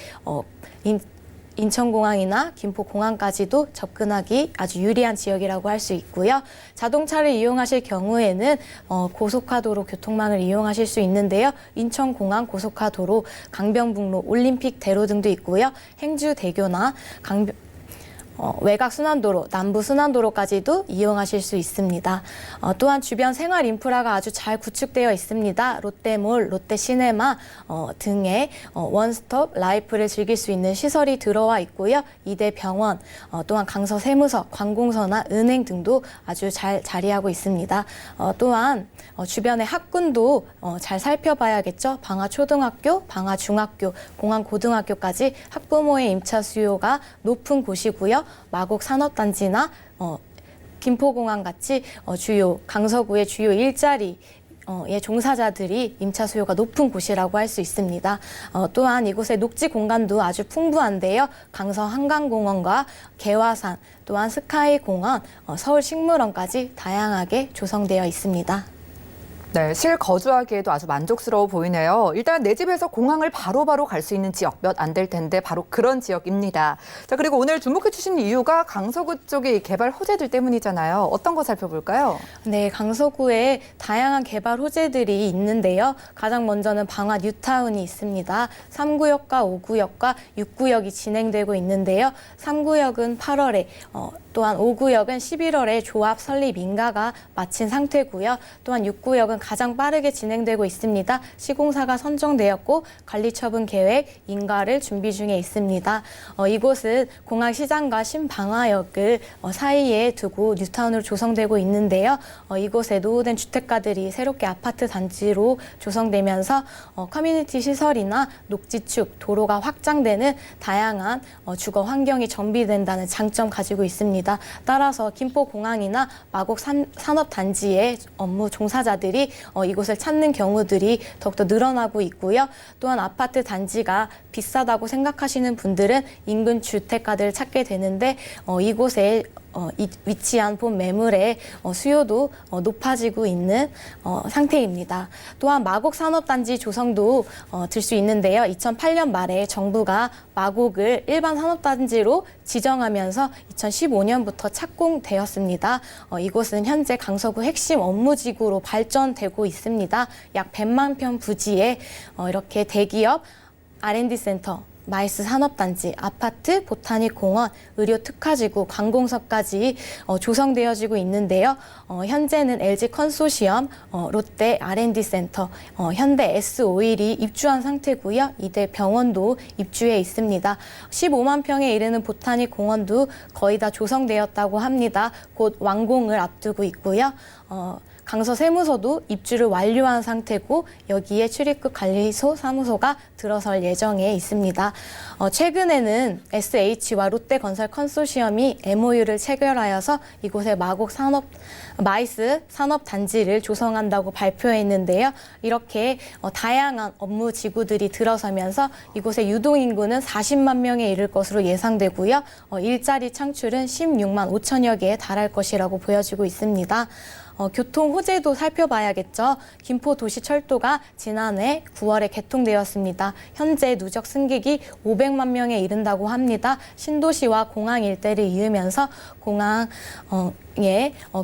인천공항이나 김포공항까지도 접근하기 아주 유리한 지역이라고 할 수 있고요. 자동차를 이용하실 경우에는 고속화도로 교통망을 이용하실 수 있는데요. 인천공항 고속화도로, 강변북로, 올림픽대로 등도 있고요. 행주대교나 외곽 순환도로, 남부 순환도로까지도 이용하실 수 있습니다. 또한 주변 생활 인프라가 아주 잘 구축되어 있습니다. 롯데몰, 롯데시네마 등의 원스톱 라이프를 즐길 수 있는 시설이 들어와 있고요. 이대 병원, 또한 강서세무서, 관공서나 은행 등도 아주 잘 자리하고 있습니다. 또한 주변의 학군도 잘 살펴봐야겠죠. 방화초등학교, 방화중학교, 공항고등학교까지 학부모의 임차 수요가 높은 곳이고요. 마곡 산업단지나 김포공항 같이 강서구의 주요 일자리 종사자들이 임차 수요가 높은 곳이라고 할 수 있습니다. 또한 이곳의 녹지 공간도 아주 풍부한데요. 강서 한강공원과 개화산, 또한 스카이공원, 서울식물원까지 다양하게 조성되어 있습니다. 네, 실거주하기에도 아주 만족스러워 보이네요. 일단 내 집에서 공항을 바로바로 갈 수 있는 지역 몇 안 될 텐데 바로 그런 지역입니다. 자, 그리고 오늘 주목해 주신 이유가 강서구 쪽의 개발 호재들 때문이잖아요. 어떤 거 살펴볼까요? 네, 강서구에 다양한 개발 호재들이 있는데요. 가장 먼저는 방화 뉴타운이 있습니다. 3구역과 5구역과 6구역이 진행되고 있는데요. 3구역은 8월에, 또한 5구역은 11월에 조합 설립 인가가 마친 상태고요. 또한 6구역은 가장 빠르게 진행되고 있습니다. 시공사가 선정되었고 관리처분 계획, 인가를 준비 중에 있습니다. 이곳은 공항시장과 신방화역을 사이에 두고 뉴타운으로 조성되고 있는데요. 이곳에 노후된 주택가들이 새롭게 아파트 단지로 조성되면서 커뮤니티 시설이나 녹지축, 도로가 확장되는 다양한 주거 환경이 정비된다는 장점 가지고 있습니다. 따라서 김포공항이나 마곡 산업단지의 업무 종사자들이 이곳을 찾는 경우들이 더욱더 늘어나고 있고요. 또한 아파트 단지가 비싸다고 생각하시는 분들은 인근 주택가들을 찾게 되는데 이곳에 위치한 본 매물의 수요도 높아지고 있는 상태입니다. 또한 마곡 산업단지 조성도 들 수 있는데요. 2008년 말에 정부가 마곡을 일반 산업단지로 지정하면서 2015년부터 착공되었습니다. 이곳은 현재 강서구 핵심 업무지구로 발전되고 있습니다. 약 100만 평 부지에 이렇게 대기업 R&D센터, 마이스 산업단지, 아파트, 보타닉 공원, 의료 특화지구, 관공서까지 조성되어지고 있는데요. 현재는 LG 컨소시엄, 롯데 R&D센터, 현대 S-오일이 입주한 상태고요. 이대 병원도 입주해 있습니다. 15만 평에 이르는 보타닉 공원도 거의 다 조성되었다고 합니다. 곧 완공을 앞두고 있고요. 강서 세무서도 입주를 완료한 상태고 여기에 출입국 관리소 사무소가 들어설 예정에 있습니다. 최근에는 SH와 롯데건설 컨소시엄이 MOU를 체결하여서 이곳에 마이스 산업단지를 조성한다고 발표했는데요. 이렇게 다양한 업무 지구들이 들어서면서 이곳의 유동인구는 40만 명에 이를 것으로 예상되고요. 일자리 창출은 16만 5천여 개에 달할 것이라고 보여지고 있습니다. 교통 호재도 살펴봐야겠죠. 김포도시철도가 지난해 9월에 개통되었습니다. 현재 누적 승객이 500만 명에 이른다고 합니다. 신도시와 공항 일대를 이으면서 공항의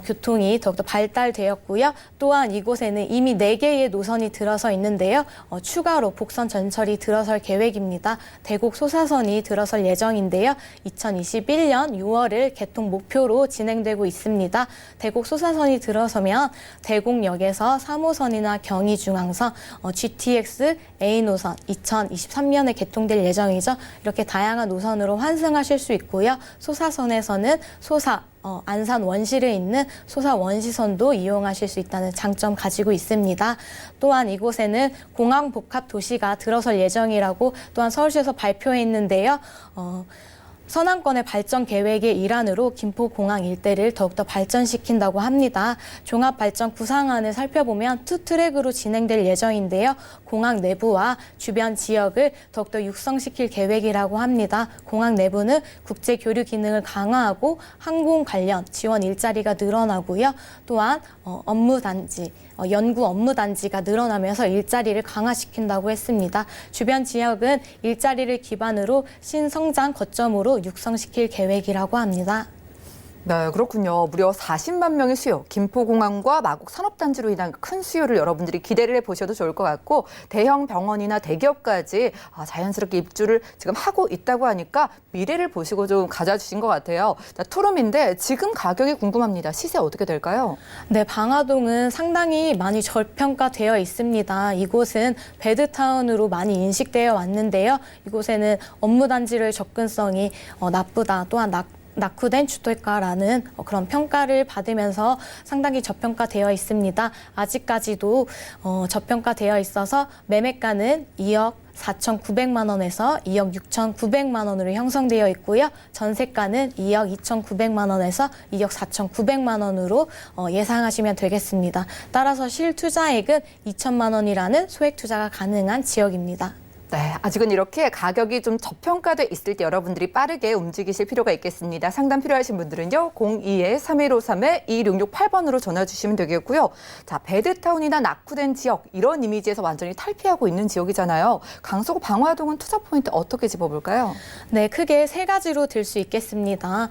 교통이 더욱더 발달되었고요. 또한 이곳에는 이미 4개의 노선이 들어서 있는데요. 추가로 복선 전철이 들어설 계획입니다. 대곡 소사선이 들어설 예정인데요. 2021년 6월을 개통 목표로 진행되고 있습니다. 대곡 소사선이 들어서면 대곡역에서 3호선이나 경의중앙선, GTX A 노선 2023년에 개통될 예정이죠. 이렇게 다양한 노선으로 환승하실 수 있고요. 소사선에서는 안산 원시를 잇는 소사 원시선도 이용하실 수 있다는 장점 가지고 있습니다. 또한 이곳에는 공항 복합 도시가 들어설 예정이라고 또한 서울시에서 발표했는데요. 선안권의 발전 계획의 일환으로 김포공항 일대를 더욱더 발전시킨다고 합니다. 종합발전 구상안을 살펴보면 투 트랙으로 진행될 예정인데요. 공항 내부와 주변 지역을 더욱더 육성시킬 계획이라고 합니다. 공항 내부는 국제 교류 기능을 강화하고 항공 관련 지원 일자리가 늘어나고요. 또한 연구 업무 단지가 늘어나면서 일자리를 강화시킨다고 했습니다. 주변 지역은 일자리를 기반으로 신성장 거점으로 육성시킬 계획이라고 합니다. 네, 그렇군요. 무려 40만 명의 수요, 김포공항과 마곡 산업단지로 인한 큰 수요를 여러분들이 기대를 해보셔도 좋을 것 같고 대형 병원이나 대기업까지 자연스럽게 입주를 지금 하고 있다고 하니까 미래를 보시고 좀 가져주신 것 같아요. 자, 투룸인데 지금 가격이 궁금합니다. 시세 어떻게 될까요? 네, 방화동은 상당히 많이 저평가되어 있습니다. 이곳은 베드타운으로 많이 인식되어 왔는데요. 이곳에는 업무단지로의 접근성이 나쁘다, 또한 낙후된 주택가라는 그런 평가를 받으면서 상당히 저평가되어 있습니다. 아직까지도 저평가되어 있어서 매매가는 2억 4,900만 원에서 2억 6,900만 원으로 형성되어 있고요. 전세가는 2억 2,900만 원에서 2억 4,900만 원으로 예상하시면 되겠습니다. 따라서 실투자액은 2천만 원이라는 소액 투자가 가능한 지역입니다. 네, 아직은 이렇게 가격이 좀 저평가돼 있을 때 여러분들이 빠르게 움직이실 필요가 있겠습니다. 상담 필요하신 분들은요. 02-3153-2668번으로 전화 주시면 되겠고요. 자, 베드타운이나 낙후된 지역 이런 이미지에서 완전히 탈피하고 있는 지역이잖아요. 강서구 방화동은 투자 포인트 어떻게 짚어볼까요? 네, 크게 3가지로 들 수 있겠습니다.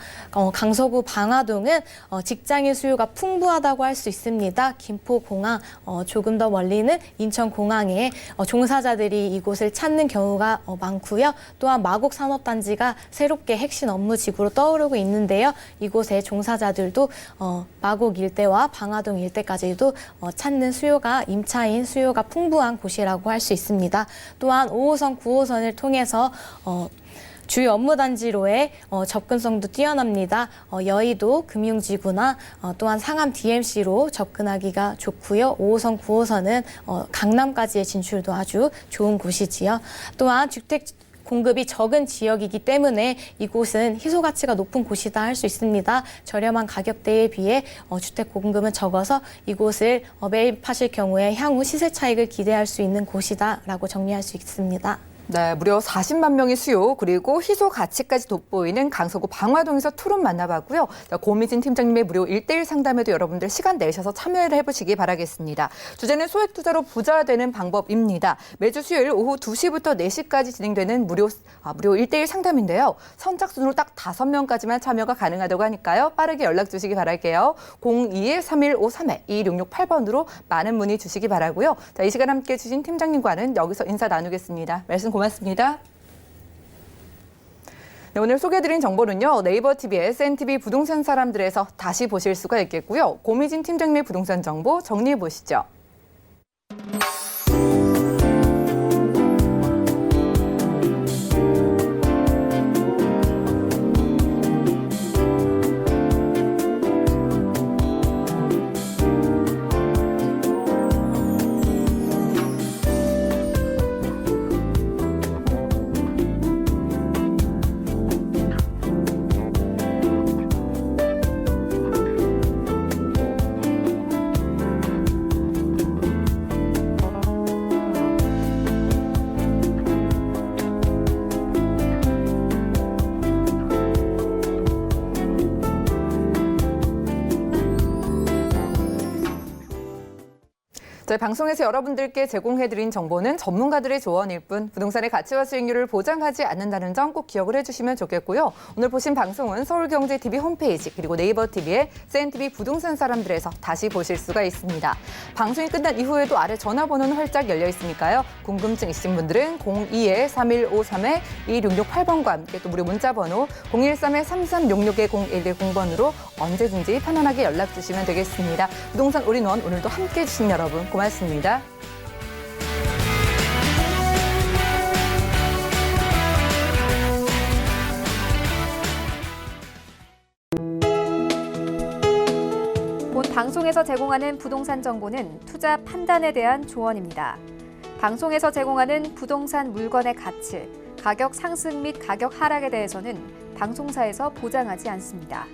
강서구 방화동은 직장인 수요가 풍부하다고 할 수 있습니다. 김포공항, 조금 더 멀리는 인천공항에 종사자들이 이곳을 찾는 경우가 많고요. 또한 마곡 산업단지가 새롭게 핵심 업무지구로 떠오르고 있는데요. 이곳의 종사자들도 마곡 일대와 방화동 일대까지도 찾는 수요가 임차인 수요가 풍부한 곳이라고 할 수 있습니다. 또한 5호선, 9호선을 통해서 주요 업무단지로의 접근성도 뛰어납니다. 여의도 금융지구나 또한 상암 DMC로 접근하기가 좋고요. 5호선, 9호선은 강남까지의 진출도 아주 좋은 곳이지요. 또한 주택 공급이 적은 지역이기 때문에 이곳은 희소 가치가 높은 곳이다 할 수 있습니다. 저렴한 가격대에 비해 주택 공급은 적어서 이곳을 매입하실 경우에 향후 시세 차익을 기대할 수 있는 곳이다라고 정리할 수 있습니다. 네, 무려 40만 명의 수요 그리고 희소 가치까지 돋보이는 강서구 방화동에서 투룸 만나봤고요. 자, 고미진 팀장님의 무료 1대1 상담에도 여러분들 시간 내셔서 참여를 해보시기 바라겠습니다. 주제는 소액 투자로 부자 되는 방법입니다. 매주 수요일 오후 2시부터 4시까지 진행되는 무료 1대1 상담인데요. 선착순으로 딱 5명까지만 참여가 가능하다고 하니까요. 빠르게 연락 주시기 바랄게요. 02-3153-2668번으로 많은 문의 주시기 바라고요. 자, 이 시간 함께 해주신 팀장님과는 여기서 인사 나누겠습니다. 말씀 고맙습니다. 네, 오늘 소개해드린 정보는요. 네이버 TV의 SNTV 부동산 사람들에서 다시 보실 수가 있겠고요. 고미진 팀장님의 부동산 정보 정리해 보시죠. 저희 방송에서 여러분들께 제공해드린 정보는 전문가들의 조언일 뿐 부동산의 가치와 수익률을 보장하지 않는다는 점 꼭 기억을 해주시면 좋겠고요. 오늘 보신 방송은 서울경제TV 홈페이지 그리고 네이버TV의 SNTV 부동산 사람들에서 다시 보실 수가 있습니다. 방송이 끝난 이후에도 아래 전화번호는 활짝 열려 있으니까요. 궁금증 있으신 분들은 02-3153-2668번과 함께 또 무료 문자번호 013-3366-0110번으로 언제든지 편안하게 연락 주시면 되겠습니다. 부동산 올인원 오늘도 함께 해주신 여러분 고맙습니다. 본 방송에서 제공하는 부동산 정보는 투자 판단에 대한 조언입니다. 방송에서 제공하는 부동산 물건의 가치, 가격 상승 및 가격 하락에 대해서는 방송사에서 보장하지 않습니다.